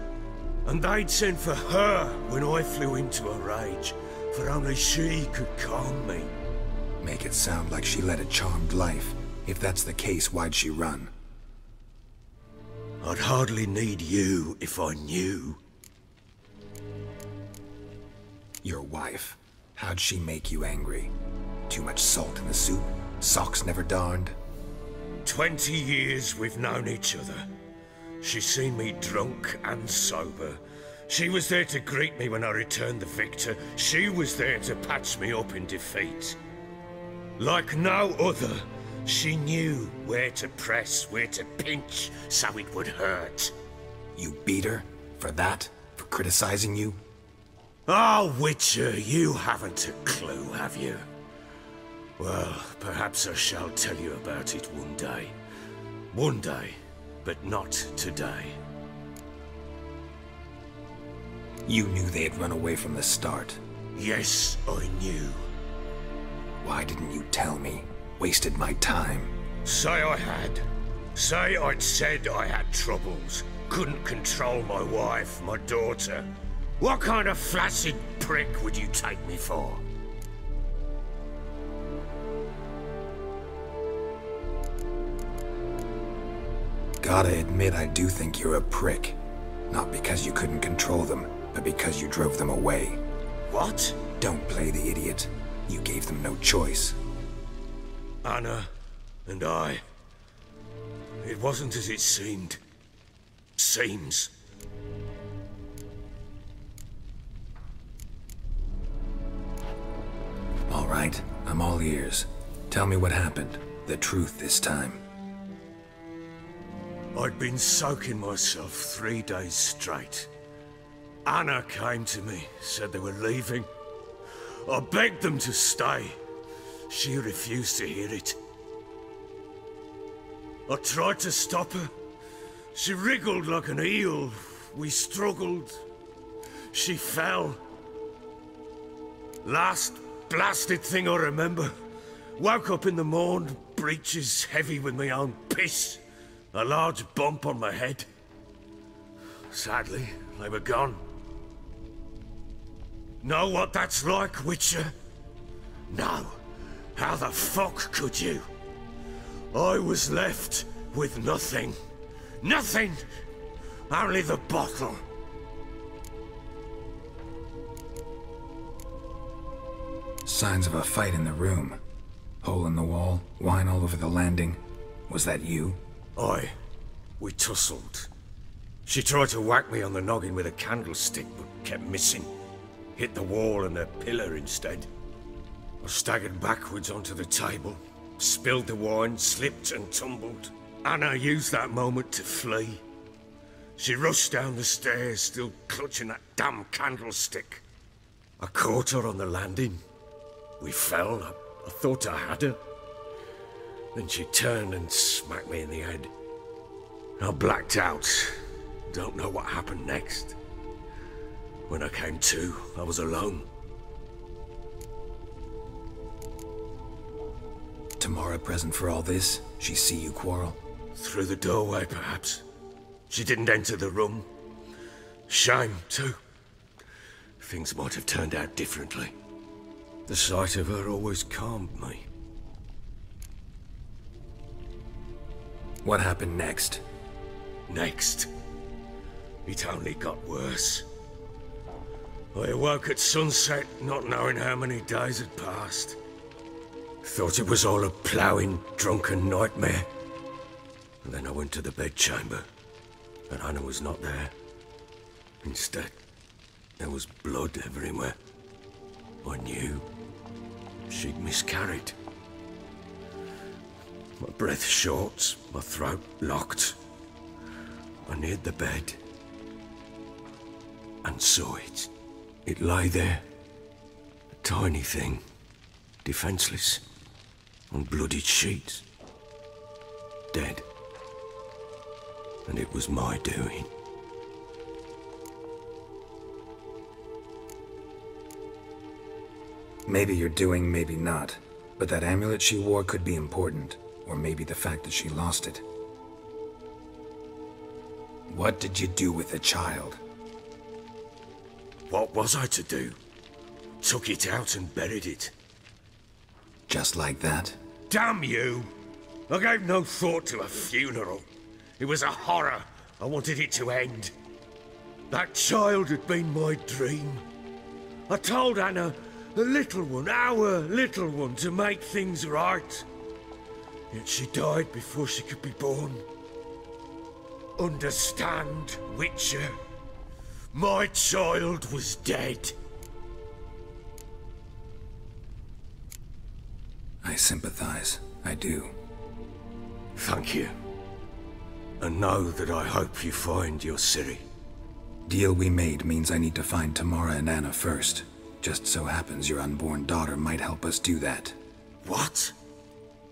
Speaker 2: And they'd send for her when I flew into a rage, for only she could calm me.
Speaker 3: Make it sound like she led a charmed life. If that's the case, why'd she run?
Speaker 2: I'd hardly need you if I knew.
Speaker 3: Your wife. How'd she make you angry? Too much salt in the soup? Socks never darned?
Speaker 2: 20 years we've known each other. She's seen me drunk and sober. She was there to greet me when I returned the victor. She was there to patch me up in defeat. Like no other, she knew where to press, where to pinch, so it would hurt.
Speaker 3: You beat her? For that? For criticizing you?
Speaker 2: Oh, Witcher, you haven't a clue, have you? Well, perhaps I shall tell you about it one day. One day. But not today.
Speaker 3: You knew they had run away from the start?
Speaker 2: Yes, I knew.
Speaker 3: Why didn't you tell me? Wasted my time.
Speaker 2: Say I had. Say I'd said I had troubles. Couldn't control my wife, my daughter. What kind of flaccid prick would you take me for?
Speaker 3: Gotta admit, I do think you're a prick. Not because you couldn't control them, but because you drove them away.
Speaker 2: What?
Speaker 3: Don't play the idiot. You gave them no choice.
Speaker 2: Anna and I. It wasn't as it seemed. Seems.
Speaker 3: All right, I'm all ears. Tell me what happened. The truth this time.
Speaker 2: I'd been soaking myself 3 days straight. Anna came to me, said they were leaving. I begged them to stay. She refused to hear it. I tried to stop her. She wriggled like an eel. We struggled. She fell. Last blasted thing I remember. Woke up in the morn, breeches heavy with my own piss. A large bump on my head. Sadly, they were gone. Know what that's like, Witcher? No. How the fuck could you? I was left with nothing. Nothing! Only the bottle.
Speaker 3: Signs of a fight in the room. Hole in the wall, wine all over the landing. Was that you?
Speaker 2: Aye. We tussled. She tried to whack me on the noggin with a candlestick, but kept missing. Hit the wall and a pillar instead. I staggered backwards onto the table, spilled the wine, slipped and tumbled. Anna used that moment to flee. She rushed down the stairs, still clutching that damn candlestick. I caught her on the landing. We fell. I thought I had her. Then she turned and smacked me in the head. I blacked out. Don't know what happened next. When I came to, I was alone.
Speaker 3: Tamara present for all this? She see you quarrel?
Speaker 2: Through the doorway, perhaps. She didn't enter the room. Shame, too. Things might have turned out differently. The sight of her always calmed me.
Speaker 3: What happened next?
Speaker 2: Next? It only got worse. I awoke at sunset, not knowing how many days had passed. Thought it was all a ploughing, drunken nightmare. And then I went to the bedchamber, and Anna was not there. Instead, there was blood everywhere. I knew she'd miscarried. My breath short, my throat locked. I neared the bed and saw it. It lay there, a tiny thing, defenseless, on bloodied sheets, dead. And it was my doing.
Speaker 3: Maybe you're doing, maybe not. But that amulet she wore could be important. Or maybe the fact that she lost it. What did you do with the child?
Speaker 2: What was I to do? Took it out and buried it.
Speaker 3: Just like that?
Speaker 2: Damn you! I gave no thought to a funeral. It was a horror. I wanted it to end. That child had been my dream. I told Anna, the little one, our little one, to make things right. Yet she died before she could be born. Understand, Witcher? My child was dead.
Speaker 3: I sympathize. I do.
Speaker 2: Thank you. And know that I hope you find your Ciri.
Speaker 3: Deal we made means I need to find Tamara and Anna first. Just so happens your unborn daughter might help us do that.
Speaker 2: What?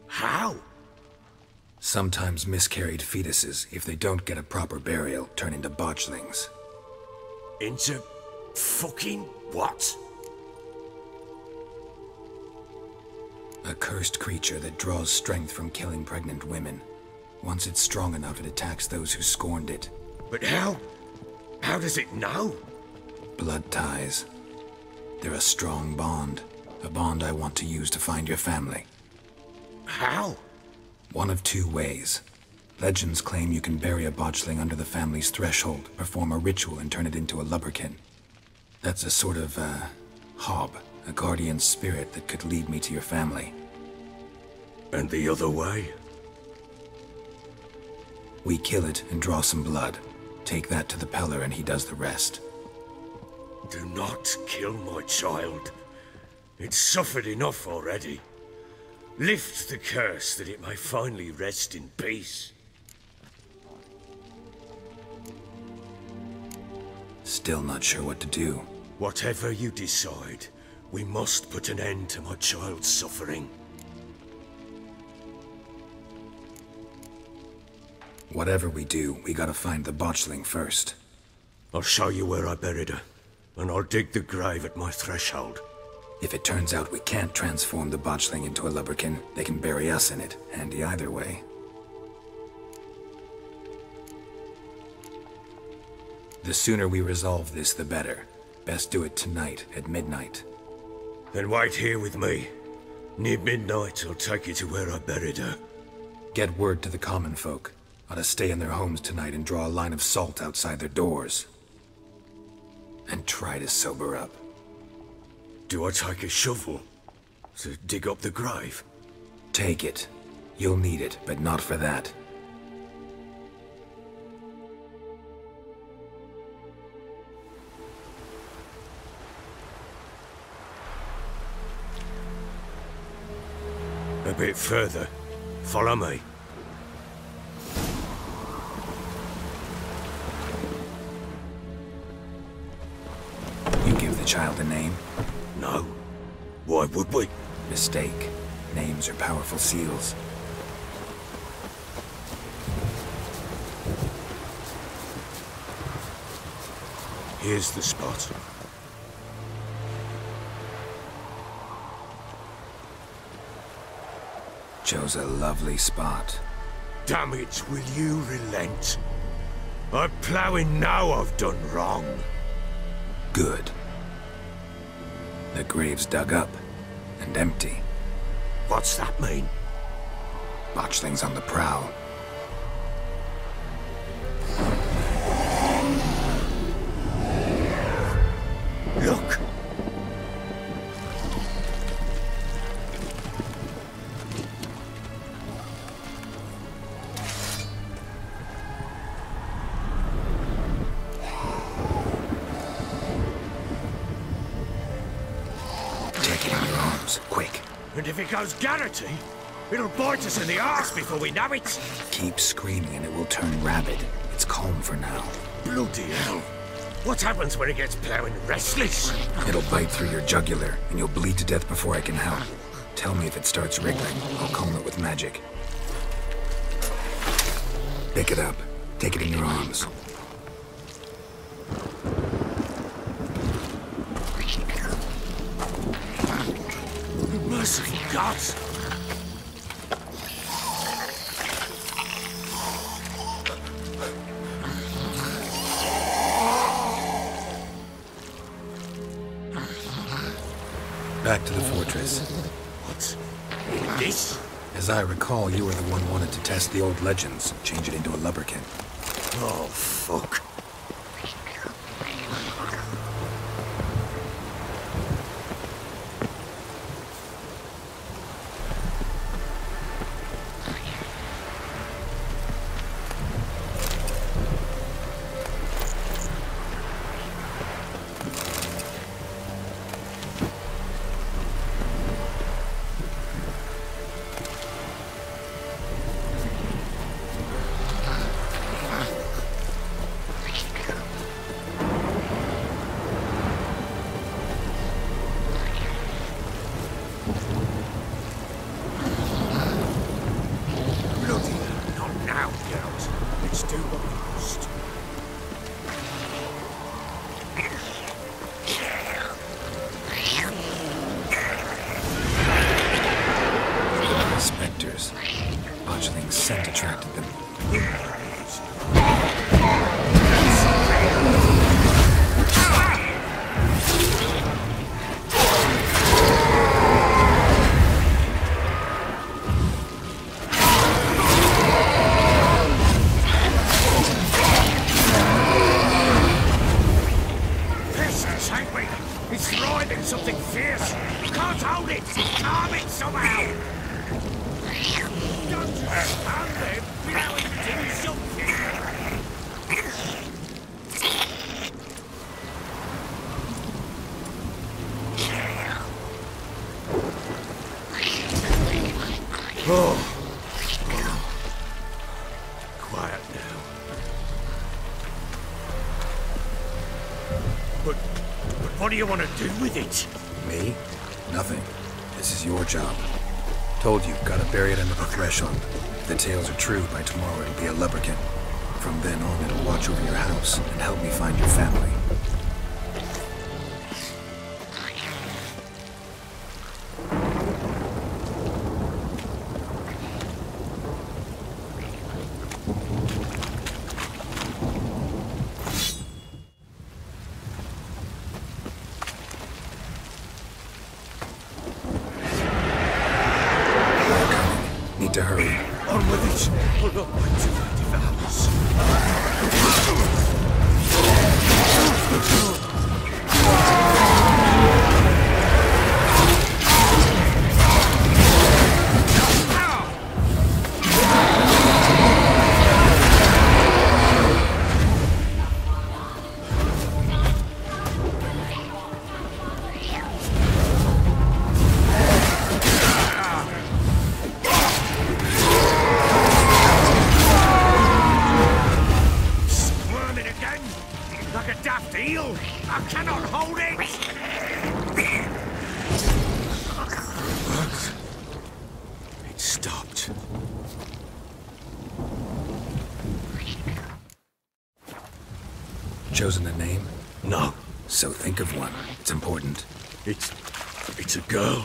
Speaker 2: How?
Speaker 3: Sometimes miscarried fetuses, if they don't get a proper burial, turn into botchlings.
Speaker 2: Into fucking what?
Speaker 3: A cursed creature that draws strength from killing pregnant women. Once it's strong enough, it attacks those who scorned it.
Speaker 2: But how? How does it know?
Speaker 3: Blood ties. They're a strong bond. A bond I want to use to find your family.
Speaker 2: How?
Speaker 3: One of two ways. Legends claim you can bury a botchling under the family's threshold, perform a ritual, and turn it into a lubberkin. That's a sort of, hob, a guardian spirit that could lead me to your family.
Speaker 2: And the other way?
Speaker 3: We kill it and draw some blood. Take that to the Peller and he does the rest.
Speaker 2: Do not kill my child. It's suffered enough already. Lift the curse that it may finally rest in peace.
Speaker 3: Still not sure what to do.
Speaker 2: Whatever you decide, we must put an end to my child's suffering.
Speaker 3: Whatever we do, we gotta find the botchling first.
Speaker 2: I'll show you where I buried her, and I'll dig the grave at my threshold.
Speaker 3: If it turns out we can't transform the botchling into a lubberkin, they can bury us in it. Handy either way. The sooner we resolve this, the better. Best do it tonight, at midnight.
Speaker 2: Then wait here with me. Near midnight, I'll take you to where I buried her.
Speaker 3: Get word to the common folk. Ought to stay in their homes tonight and draw a line of salt outside their doors. And try to sober up.
Speaker 2: Do I take a shovel to dig up the grave?
Speaker 3: Take it. You'll need it, but not for that.
Speaker 2: A bit further. Follow me.
Speaker 3: You give the child a name?
Speaker 2: No. Why would we?
Speaker 3: Mistake. Names are powerful seals.
Speaker 2: Here's the spot.
Speaker 3: Chose a lovely spot.
Speaker 2: Damn it, will you relent? I'm ploughing now I've done wrong.
Speaker 3: Good. The grave's dug up and empty.
Speaker 2: What's that mean?
Speaker 3: Botchling's on the prowl.
Speaker 2: Look!
Speaker 3: Take it in your arms, quick.
Speaker 2: And if it goes Garrity, it'll bite us in the arse before we know it.
Speaker 3: Keep screaming and it will turn rabid. It's calm for now.
Speaker 2: Bloody hell. What happens when it gets ploughing restless?
Speaker 3: It'll bite through your jugular, and you'll bleed to death before I can help. Tell me if it starts wriggling. I'll calm it with magic. Pick it up. Take it in your arms.
Speaker 2: Merciful gods!
Speaker 3: Back to the fortress.
Speaker 2: What's this?
Speaker 3: As I recall, you were the one wanted to test the old legends, change it into a lubberkin.
Speaker 2: Oh, fuck.
Speaker 3: Botchling's scent attracted them.
Speaker 2: It's thriving something fierce. Can't hold it. Calm it somehow. Don't just stand there without doing something. Oh. Quiet now. But what do you want to do with it?
Speaker 3: Me? Nothing. This is your job. Told you, gotta bury it under the threshold. If the tales are true, by tomorrow it'll be a lubberkin. From then on, it'll watch over your house and help me find your family. Need to hurry.
Speaker 2: On with it! Or not wait till it devours.
Speaker 16: stopped.
Speaker 3: Chosen a name?
Speaker 16: No.
Speaker 3: So think of one. It's important.
Speaker 16: It's a girl.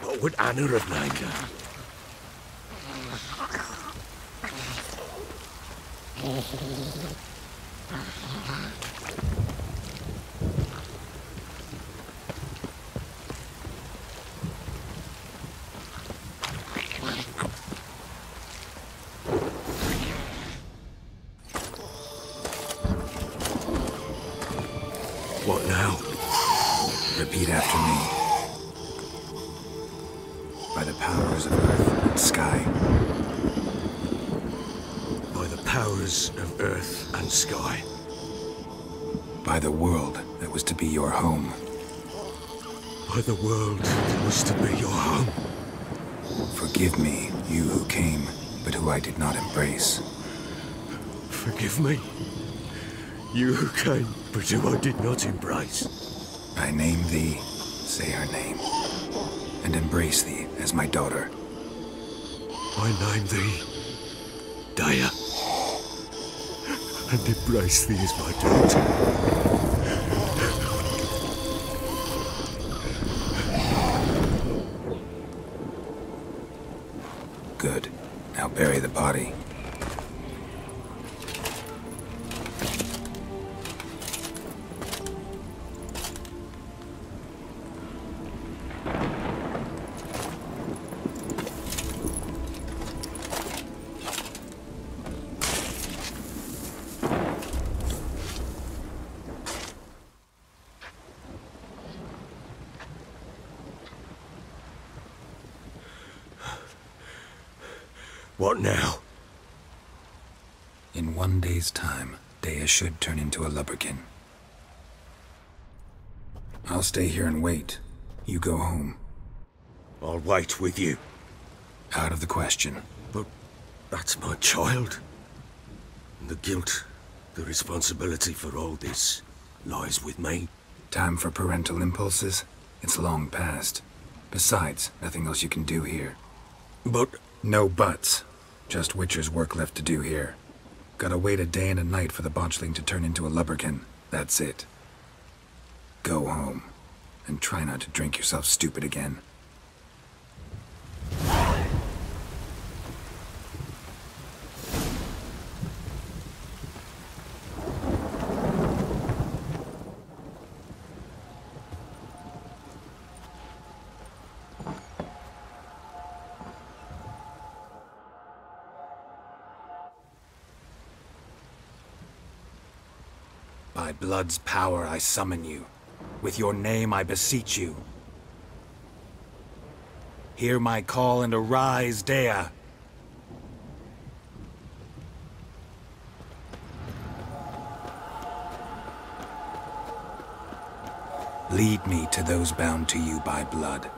Speaker 16: What would Anna have named her? What now?
Speaker 3: Repeat after me. By the powers of earth and sky.
Speaker 16: By the powers of earth and sky.
Speaker 3: By the world that was to be your home.
Speaker 16: By the world that was to be your home.
Speaker 3: Forgive me, you who came, but who I did not embrace.
Speaker 16: Forgive me, you who came, but who I did not embrace.
Speaker 3: I name thee, say her name, and embrace thee as my daughter.
Speaker 16: I name thee, Daya, and embrace thee as my daughter.
Speaker 3: Good. Now bury the body.
Speaker 16: What now?
Speaker 3: In 1 day's time, Daya should turn into a lubberkin. I'll stay here and wait. You go home.
Speaker 16: I'll wait with you.
Speaker 3: Out of the question.
Speaker 16: But that's my child. And the guilt, the responsibility for all this lies with me.
Speaker 3: Time for parental impulses? It's long past. Besides, nothing else you can do here.
Speaker 16: But...
Speaker 3: No buts. Just Witcher's work left to do here. Gotta wait a day and a night for the botchling to turn into a lubberkin. That's it. Go home. And try not to drink yourself stupid again. By blood's power I summon you. With your name I beseech you. Hear my call and arise, Daya. Lead me to those bound to you by blood.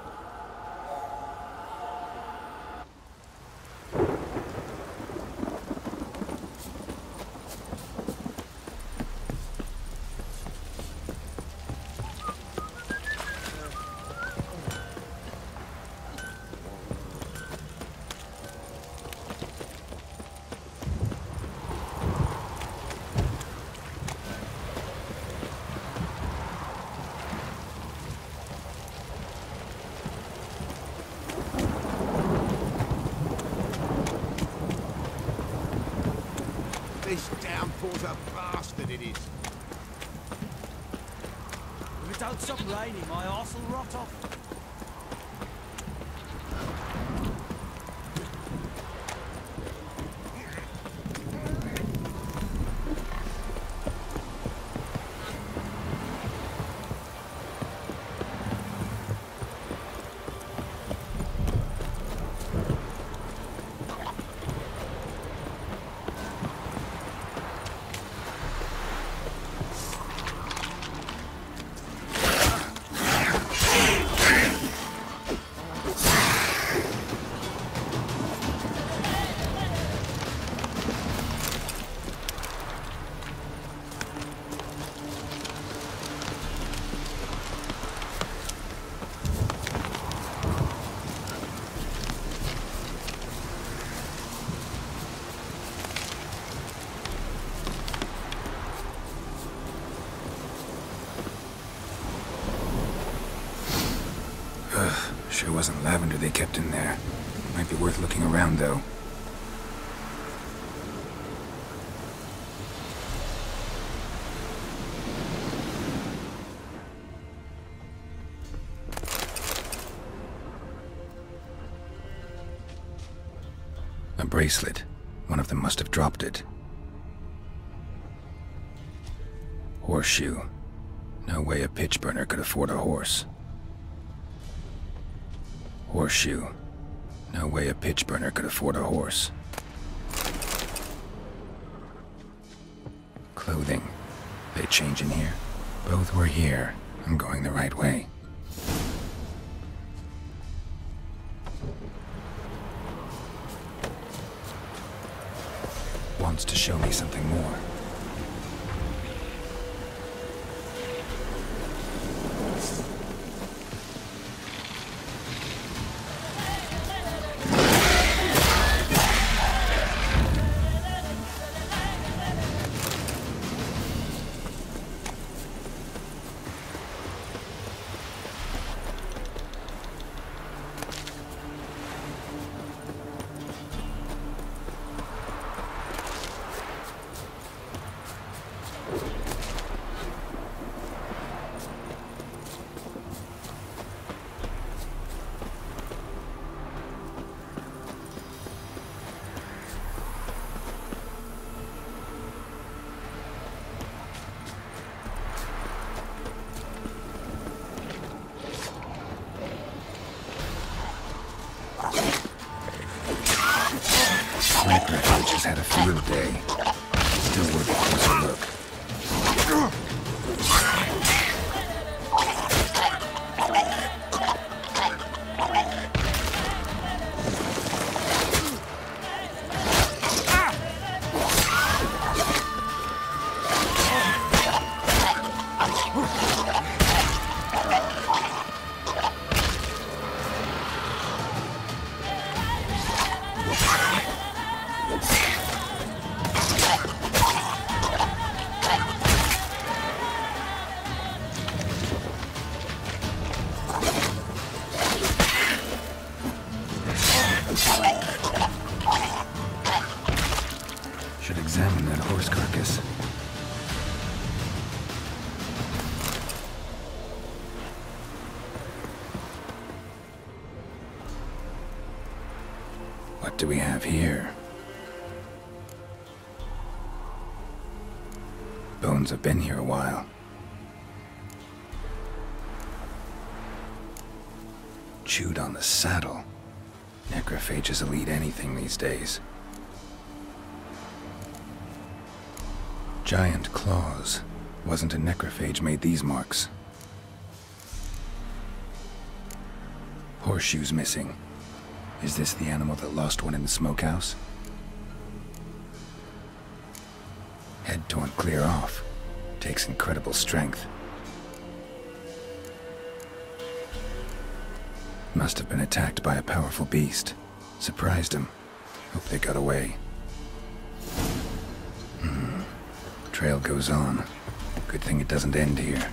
Speaker 15: This downpour's a bastard, it is.
Speaker 7: If it don't stop raining, my arse will rot off.
Speaker 3: Sure wasn't lavender they kept in there. Might be worth looking around, though. A bracelet. One of them must have dropped it. Horseshoe. No way a pitch burner could afford a horse. Horseshoe. No way a pitch burner could afford a horse. Clothing. They change in here? Both were here. I'm going the right way. Wants to show me something more. Necrophage had a field day. Still worth a closer look. Should examine that horse carcass. What do we have here? Bones have been here a while. Chewed on the saddle. Necrophages will eat anything these days. Giant claws. Wasn't a necrophage made these marks. Horseshoes missing. Is this the animal that lost one in the smokehouse? Head torn clear off. Takes incredible strength. Must have been attacked by a powerful beast. Surprised him. Hope they got away. Trail goes on. Good thing it doesn't end here.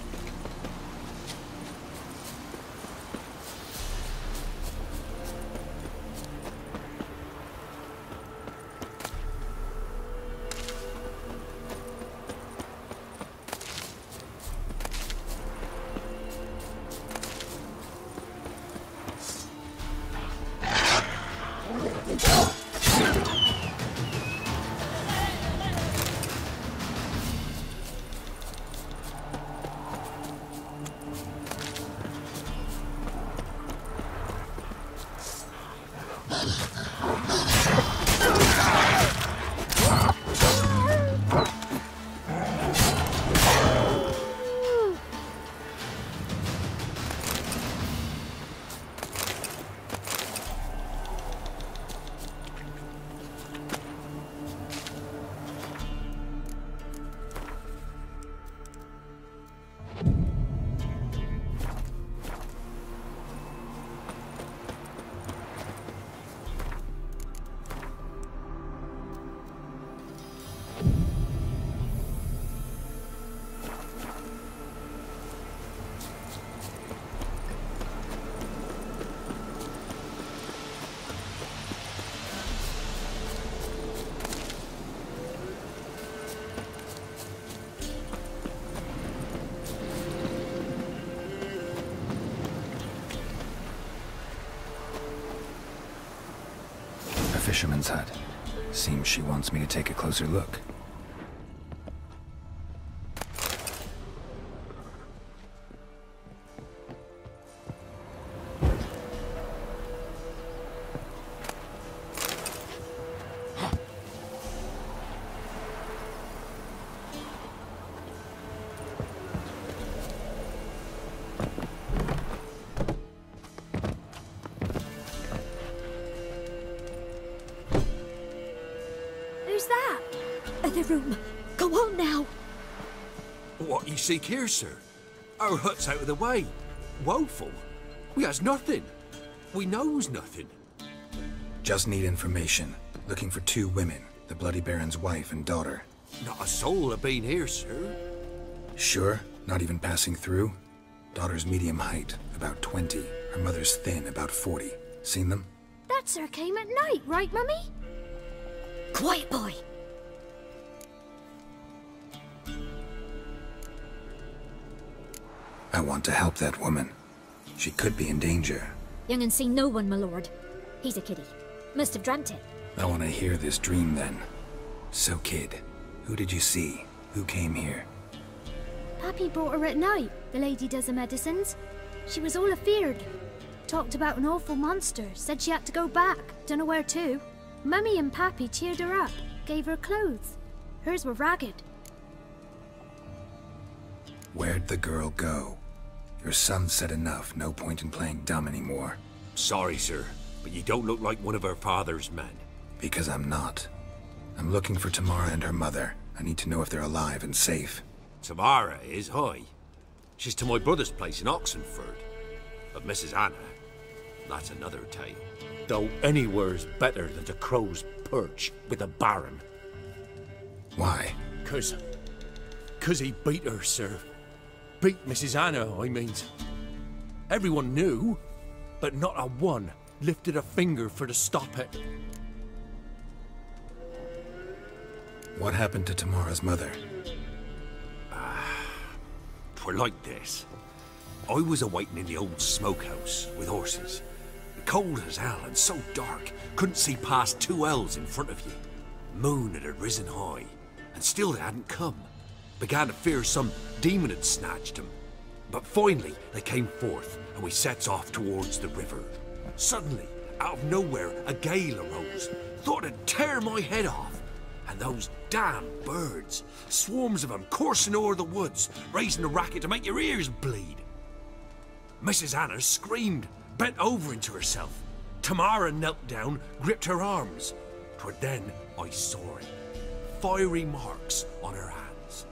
Speaker 3: fisherman's hut. Seems she wants me to take a closer look.
Speaker 16: What you seek here, sir? Our hut's out of the way. Woeful. We has nothing. We knows nothing.
Speaker 3: Just need information. Looking for 2 women, the Bloody Baron's wife and daughter.
Speaker 16: Not a soul have been here, sir.
Speaker 3: Sure? Not even passing through? Daughter's medium height, about 20. Her mother's thin, about 40. Seen them?
Speaker 11: That sir came at night, right, Mummy? Quiet, boy.
Speaker 3: I want to help that woman. She could be in danger.
Speaker 11: Young and seen no one, my lord. He's a kiddie. Must have dreamt it.
Speaker 3: I want to hear this dream then. So, kid, who did you see? Who came here?
Speaker 17: Pappy brought her at night. The lady does the medicines. She was all afeared. Talked about an awful monster. Said she had to go back. Dunno where to. Mummy and Pappy cheered her up. Gave her clothes. Hers were ragged.
Speaker 3: Where'd the girl go? Your son said enough. No point in playing dumb anymore.
Speaker 16: Sorry, sir, but you don't look like one of her father's men.
Speaker 3: Because I'm not. I'm looking for Tamara and her mother. I need to know if they're alive and safe.
Speaker 16: Tamara is, hi. She's to my brother's place in Oxenford. But Mrs. Anna, that's another tale.
Speaker 4: Though anywhere's better than the crow's perch with a baron.
Speaker 3: Why?
Speaker 4: 'Cause he beat her, sir. Beat Mrs. Anna, I mean. Everyone knew, but not a one lifted a finger for to stop it.
Speaker 3: What happened to Tamara's mother?
Speaker 16: 'Twere like this. I was awaiting in the old smokehouse with horses. Cold as hell and so dark, couldn't see past 2 ells in front of you. Moon had risen high, and still they hadn't come. Began to fear some demon had snatched them. But finally, they came forth, and we sets off towards the river. Suddenly, out of nowhere, a gale arose. Thought it'd tear my head off. And those damn birds, swarms of them coursing o'er the woods, raising a racket to make your ears bleed. Mrs. Anna screamed, bent over into herself. Tamara knelt down, gripped her arms. 'Twere then I saw it. Fiery marks on her hands.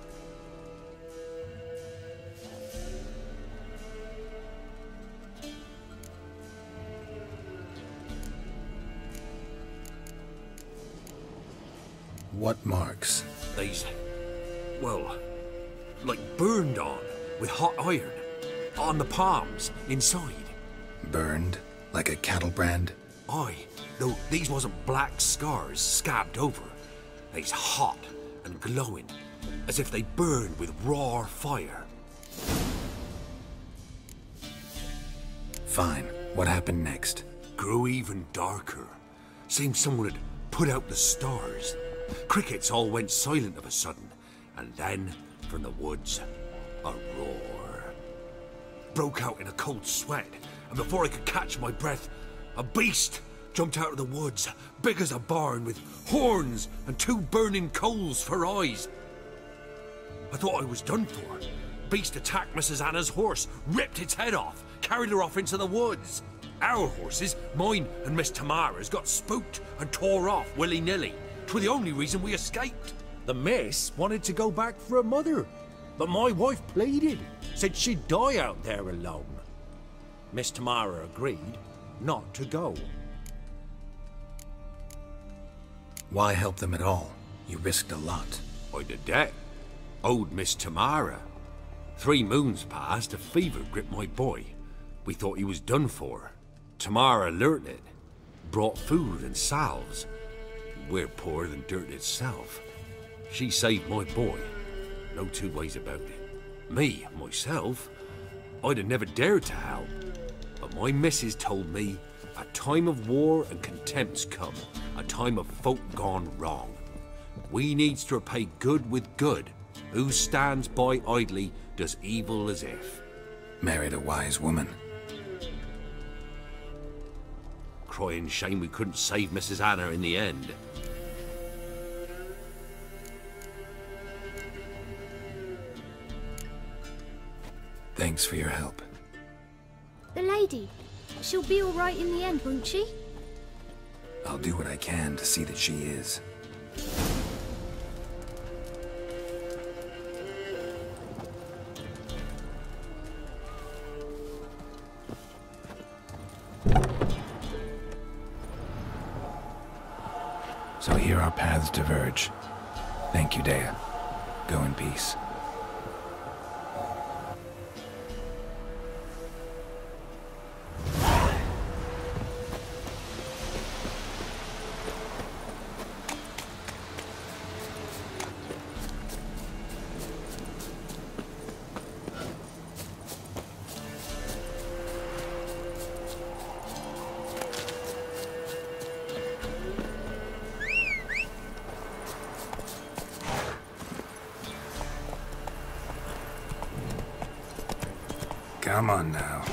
Speaker 3: What marks?
Speaker 16: These, well, like burned on with hot iron. On the palms, inside.
Speaker 3: Burned? Like a cattle brand?
Speaker 16: Aye, though these wasn't black scars scabbed over. They's hot and glowing, as if they burned with raw fire.
Speaker 3: Fine. What happened next?
Speaker 16: Grew even darker. Seemed someone had put out the stars. Crickets all went silent of a sudden, and then, from the woods, a roar. Broke out in a cold sweat, and before I could catch my breath, a beast jumped out of the woods, big as a barn, with horns and 2 burning coals for eyes. I thought I was done for. Beast attacked Mrs. Anna's horse, ripped its head off, carried her off into the woods. Our horses, mine and Miss Tamara's, got spooked and tore off willy-nilly. 'Twere the only reason we escaped.
Speaker 4: The miss wanted to go back for her mother, but my wife pleaded, said she'd die out there alone. Miss Tamara agreed not to go.
Speaker 3: Why help them at all? You risked a lot.
Speaker 16: I'd a debt. Owed Miss Tamara. 3 moons passed, a fever gripped my boy. We thought he was done for. Tamara learnt it. Brought food and salves. We're poorer than dirt itself. She saved my boy. No 2 ways about it. Me, myself, I'd have never dared to help. But my missus told me a time of war and contempt's come, a time of folk gone wrong. We needs to repay good with good. Who stands by idly does evil as if.
Speaker 3: Married a wise woman.
Speaker 16: Crying shame we couldn't save Mrs. Anna in the end.
Speaker 3: Thanks for your help.
Speaker 17: The lady, she'll be all right in the end, won't she?
Speaker 3: I'll do what I can to see that she is. So here our paths diverge. Thank you, Dea. Go in peace. Come on now.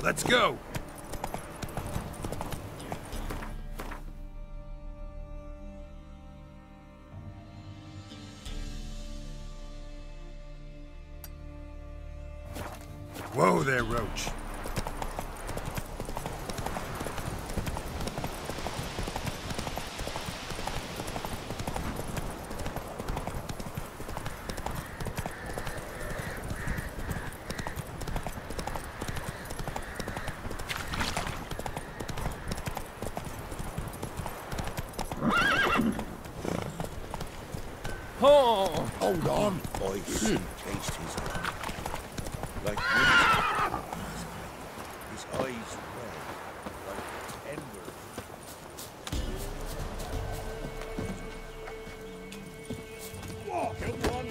Speaker 14: Let's go! Whoa there, Roach.
Speaker 7: Oh!
Speaker 15: Hold on, boys. Taste his eye. Like winter. His eyes red, like embers. Whoa, come on.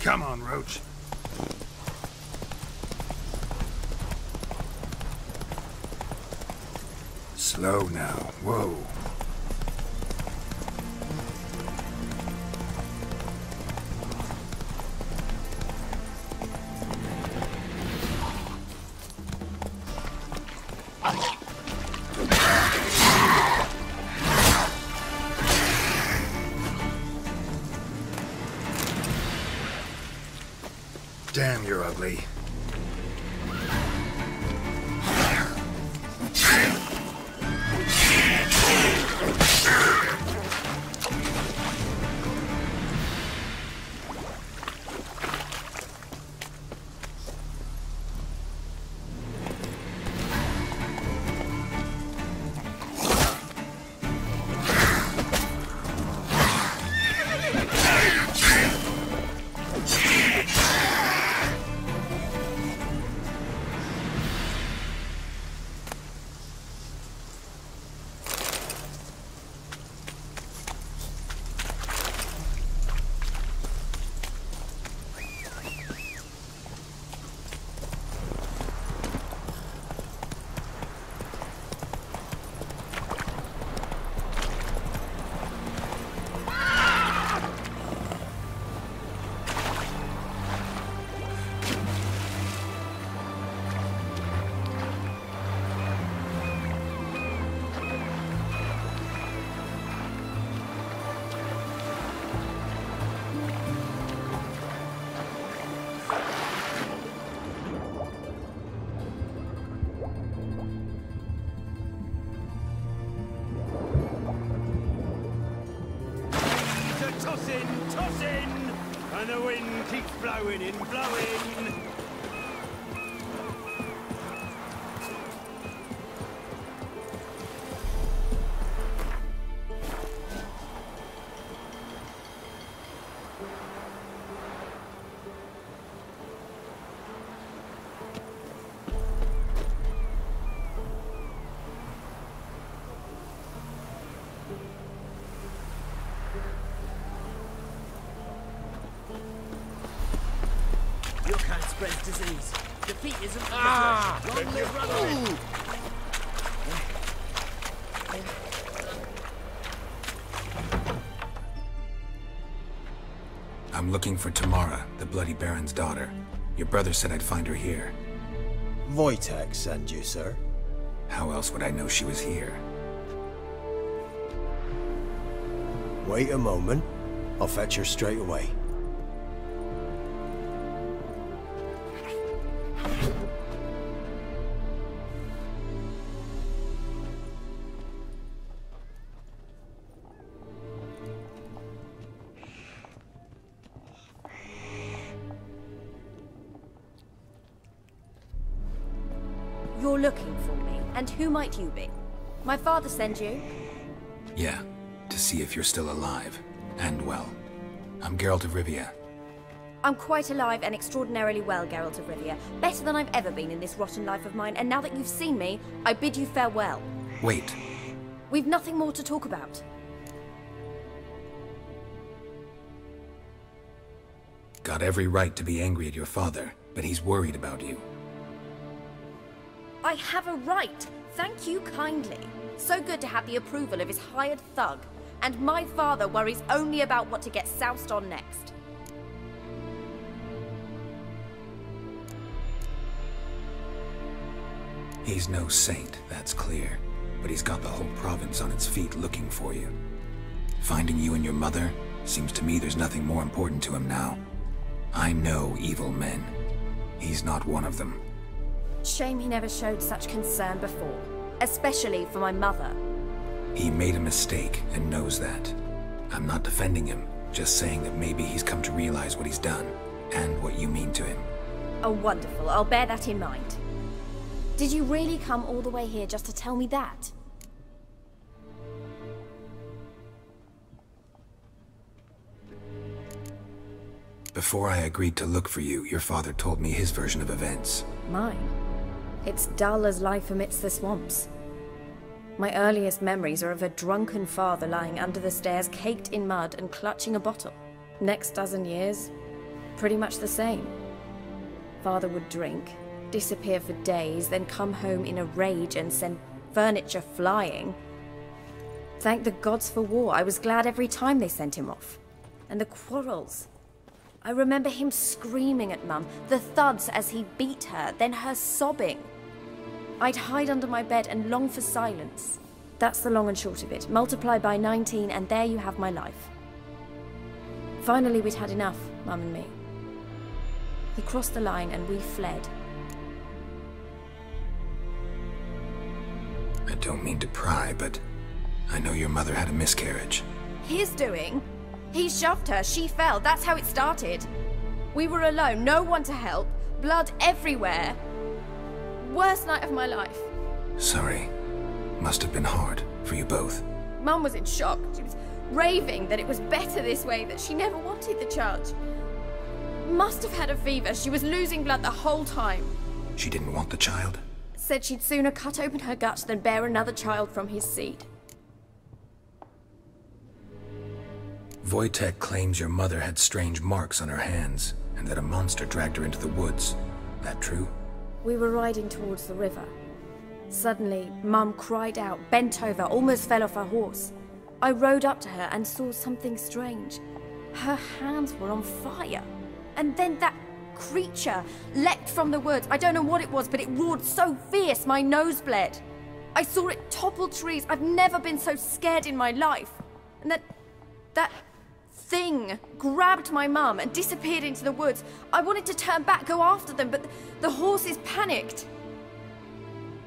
Speaker 6: Come on, Roach. Slow now. Whoa. Damn, you're ugly.
Speaker 7: Tossing, and the wind keeps blowing and blowing. Your kind spreads disease. Defeat isn't for the flesh. Long live Rutherford.
Speaker 3: I'm looking for Tamara, the Bloody Baron's daughter. Your brother said I'd find her here.
Speaker 9: Wojtek sent you, sir.
Speaker 3: How else would I know she was here?
Speaker 9: Wait a moment. I'll fetch her straight away.
Speaker 8: You're looking for me, and who might you be? My father sent you?
Speaker 3: Yeah, to see if you're still alive. And well. I'm Geralt of Rivia.
Speaker 8: I'm quite alive and extraordinarily well, Geralt of Rivia. Better than I've ever been in this rotten life of mine, and now that you've seen me, I bid you farewell.
Speaker 3: Wait.
Speaker 8: We've nothing more to talk about.
Speaker 3: Got every right to be angry at your father, but he's worried about you.
Speaker 8: I have a right. Thank you kindly. So good to have the approval of his hired thug. And my father worries only about what to get soused on next.
Speaker 3: He's no saint, that's clear. But he's got the whole province on its feet looking for you. Finding you and your mother? Seems to me there's nothing more important to him now. I know evil men. He's not one of them.
Speaker 8: Shame he never showed such concern before. Especially for my mother.
Speaker 3: He made a mistake and knows that. I'm not defending him, just saying that maybe he's come to realize what he's done, and what you mean to him.
Speaker 8: Oh, wonderful. I'll bear that in mind. Did you really come all the way here just to tell me that?
Speaker 3: Before I agreed to look for you, your father told me his version of events.
Speaker 8: Mine? It's dull as life amidst the swamps. My earliest memories are of a drunken father lying under the stairs, caked in mud and clutching a bottle. Next dozen years, Pretty much the same. Father would drink, disappear for days, then come home in a rage and send furniture flying. Thank the gods for war. I was glad every time they sent him off. And the quarrels. I remember him screaming at Mum, the thuds as he beat her, then her sobbing. I'd hide under my bed and long for silence. That's the long and short of it. Multiply by 19 and there you have my life. Finally we'd had enough, Mum and me. He crossed the line and we fled.
Speaker 3: I don't mean to pry, but I know your mother had a miscarriage.
Speaker 8: His doing? He shoved her, she fell, that's how it started. We were alone, no one to help, blood everywhere. Worst night of my life.
Speaker 3: Sorry. Must have been hard for you both.
Speaker 8: Mum was in shock. She was raving that it was better this way, that she never wanted the charge. Must have had a fever, she was losing blood the whole time.
Speaker 3: She didn't want the child?
Speaker 8: Said she'd sooner cut open her gut than bear another child from his seed.
Speaker 3: Wojtek claims your mother had strange marks on her hands, and that a monster dragged her into the woods. That true?
Speaker 8: We were riding towards the river. Suddenly, Mum cried out, bent over, almost fell off her horse. I rode up to her and saw something strange. Her hands were on fire. And then that creature leapt from the woods. I don't know what it was, but it roared so fierce my nose bled. I saw it topple trees. I've never been so scared in my life. And that thing grabbed my mum and disappeared into the woods. I wanted to turn back, go after them, but the horses panicked.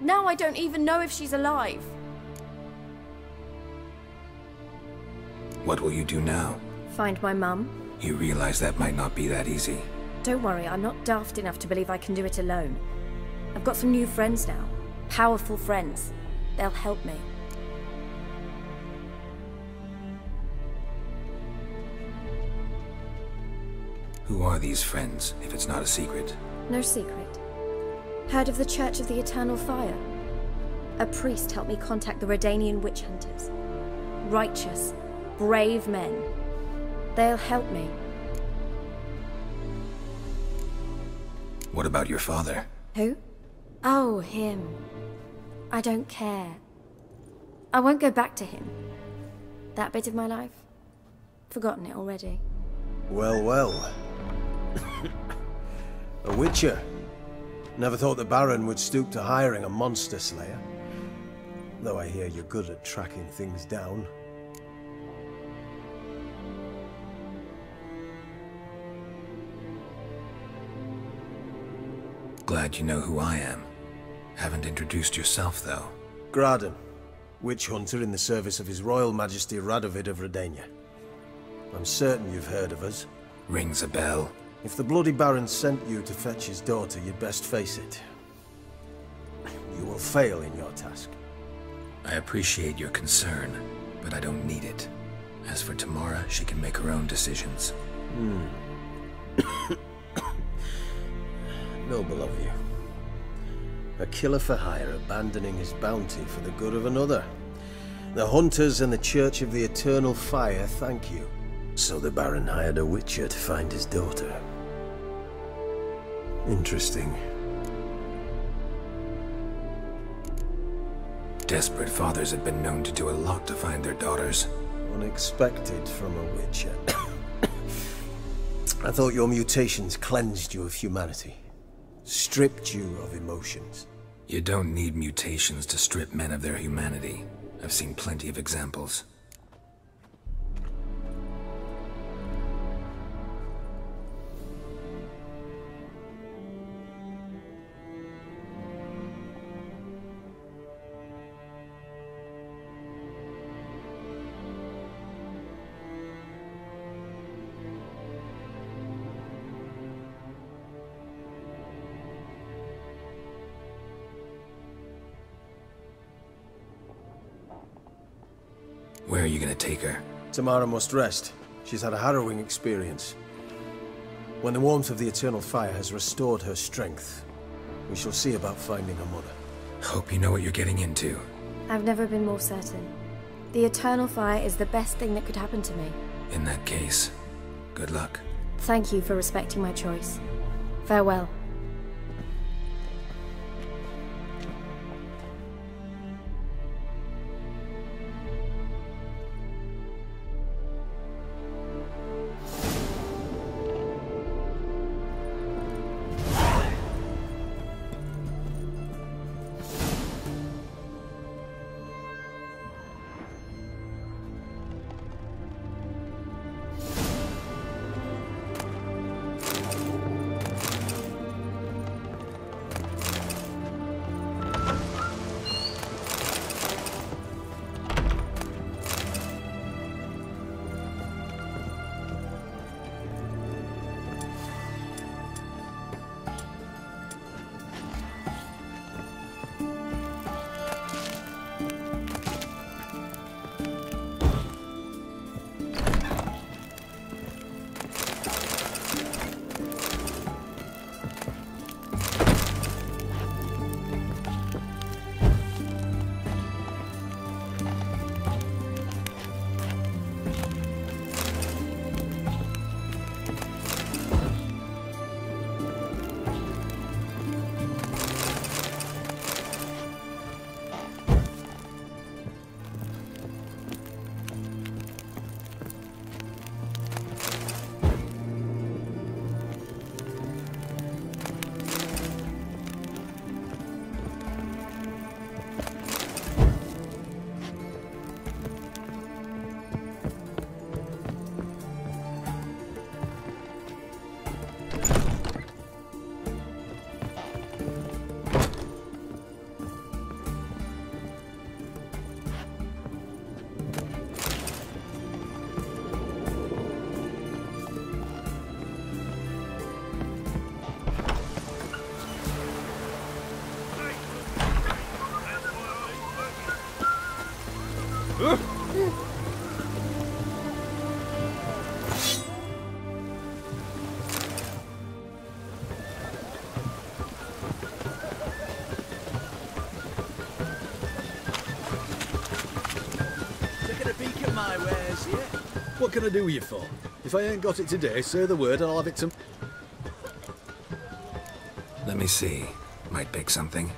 Speaker 8: Now I don't even know if she's alive.
Speaker 3: What will you do now?
Speaker 8: Find my mum.
Speaker 3: You realize that might not be that easy.
Speaker 8: Don't worry, I'm not daft enough to believe I can do it alone. I've got some new friends now. Powerful friends. They'll help me.
Speaker 3: Who are these friends, if it's not a secret?
Speaker 8: No secret. Heard of the Church of the Eternal Fire? A priest helped me contact the Redanian witch hunters. Righteous, brave men. They'll help me.
Speaker 3: What about your father?
Speaker 8: Who? Oh, him. I don't care. I won't go back to him. That bit of my life? Forgotten it already.
Speaker 18: Well, well. A witcher. Never thought the Baron would stoop to hiring a monster slayer. Though I hear you're good at tracking things down.
Speaker 3: Glad you know who I am. Haven't introduced yourself, though.
Speaker 18: Graden, witch hunter in the service of His Royal Majesty Radovid of Redania. I'm certain you've heard of us.
Speaker 3: Rings a bell.
Speaker 18: If the Bloody Baron sent you to fetch his daughter, you'd best face it. You will fail in your task.
Speaker 3: I appreciate your concern, but I don't need it. As for Tamara, she can make her own decisions.
Speaker 18: Noble of you. A killer for hire abandoning his bounty for the good of another. The hunters and the Church of the Eternal Fire thank you. So the Baron hired a witcher to find his daughter. Interesting.
Speaker 3: Desperate fathers have been known to do a lot to find their daughters.
Speaker 18: Unexpected from a witcher. I thought your mutations cleansed you of humanity. Stripped you of emotions.
Speaker 3: You don't need mutations to strip men of their humanity. I've seen plenty of examples. Where are you gonna take her?
Speaker 18: Tamara must rest. She's had a harrowing experience. When the warmth of the Eternal Fire has restored her strength, we shall see about finding her mother.
Speaker 3: Hope you know what you're getting into.
Speaker 8: I've never been more certain. The Eternal Fire is the best thing that could happen to me.
Speaker 3: In that case, good luck.
Speaker 5: Thank you for respecting my choice. Farewell.
Speaker 19: What can I do with you for? If I ain't got it today, say the word and I'll have it to...
Speaker 3: Let me see. Might pick something.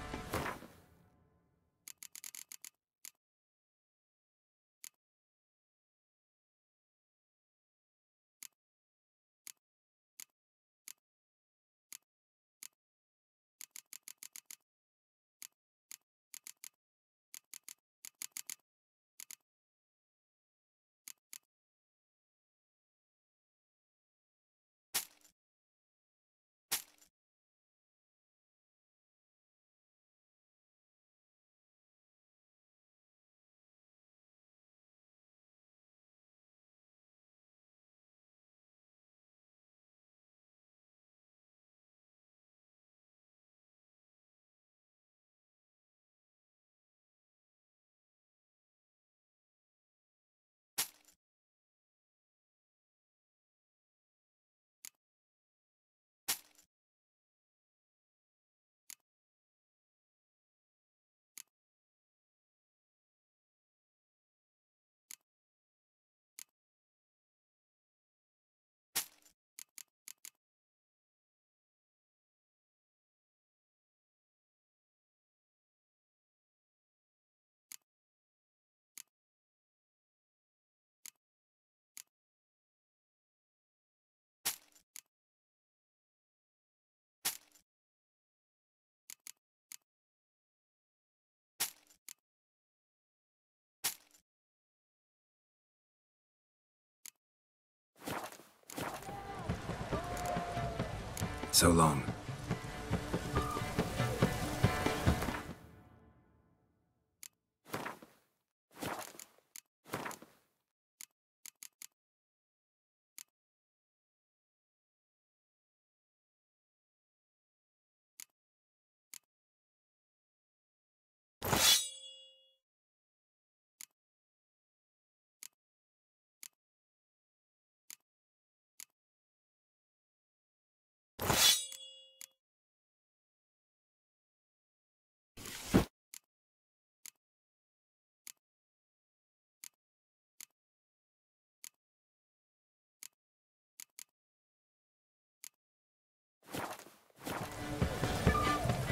Speaker 3: So long.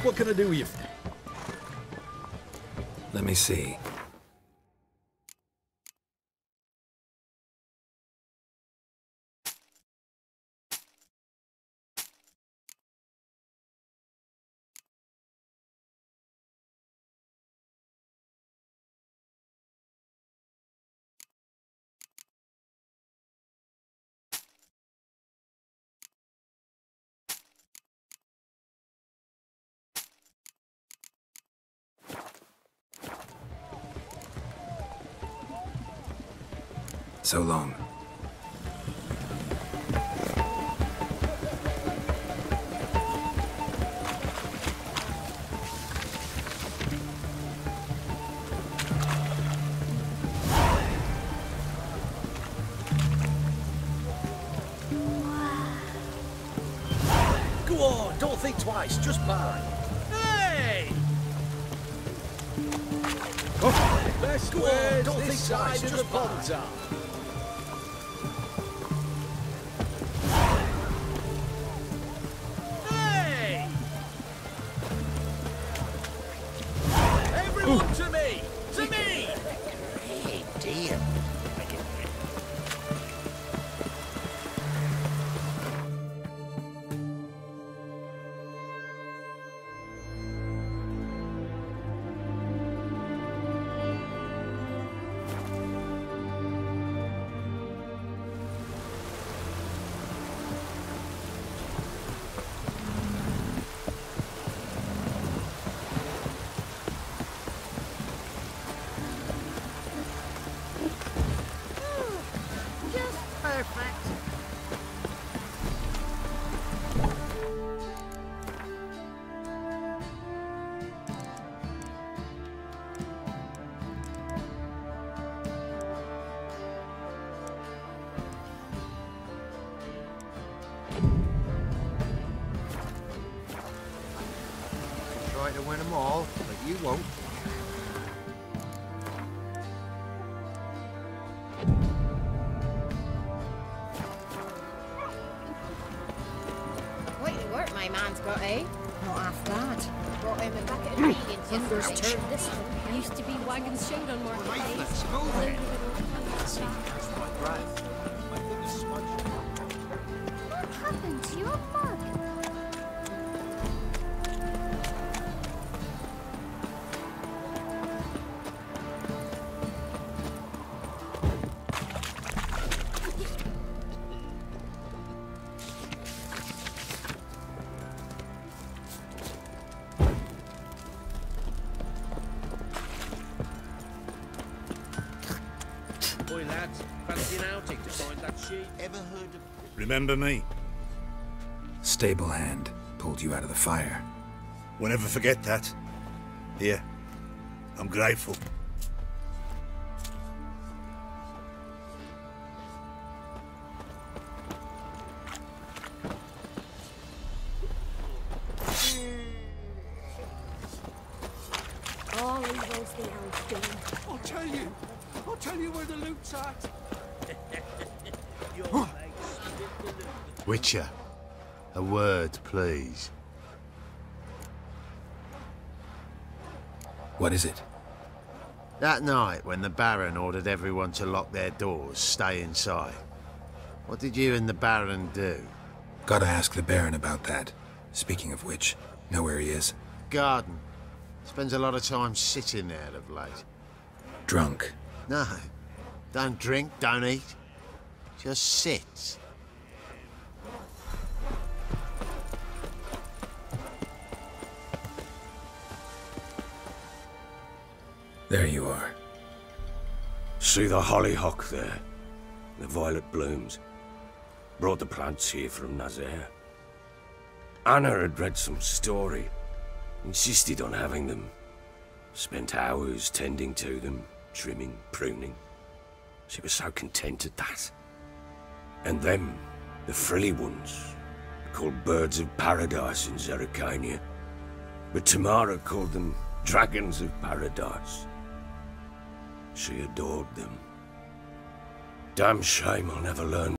Speaker 19: What can I do with you?
Speaker 3: Let me see. So long.
Speaker 4: Go on, don't think twice, just buy. Hey!
Speaker 19: Oh, best
Speaker 4: Go on,
Speaker 19: ways
Speaker 4: don't
Speaker 19: this
Speaker 4: think
Speaker 19: side
Speaker 4: twice,
Speaker 19: of the
Speaker 4: just buy.
Speaker 19: ponds are.
Speaker 4: Hey! Everyone to me! To me!
Speaker 9: Hey, dear. Try to win them all, but you won't.
Speaker 10: Quite the work my man's got, eh? Not half bad. Brought him a bucket of beans
Speaker 12: Ember's
Speaker 10: yesterday.
Speaker 12: turn this one. Used to be wagons showed on market days.
Speaker 9: Let's go then.
Speaker 17: What happened to your mug?
Speaker 7: Boy, lads, fancy an outing to find that sheep?
Speaker 9: Ever heard of...
Speaker 6: Remember me?
Speaker 3: Stable hand pulled you out of the fire.
Speaker 6: We'll never forget that. Here, I'm grateful.
Speaker 11: All evil's the elf doing.
Speaker 7: I'll tell you where the loot's at.
Speaker 9: Witcher, a word, please.
Speaker 3: What is it?
Speaker 9: That night when the Baron ordered everyone to lock their doors, stay inside. What did you and the Baron do?
Speaker 3: Gotta ask the Baron about that. Speaking of which, know where he is?
Speaker 9: Garden. Spends a lot of time sitting there of late.
Speaker 3: Drunk.
Speaker 9: No. Don't drink, don't eat. Just sit.
Speaker 3: There you are.
Speaker 2: See the hollyhock there? The violet blooms. Brought the plants here from Nazaire. Anna had read some story. Insisted on having them. Spent hours tending to them, trimming, pruning. She was so content at that. And them, the frilly ones, called birds of paradise in Zerrikania. But Tamara called them dragons of paradise. She adored them. Damn shame I'll never learn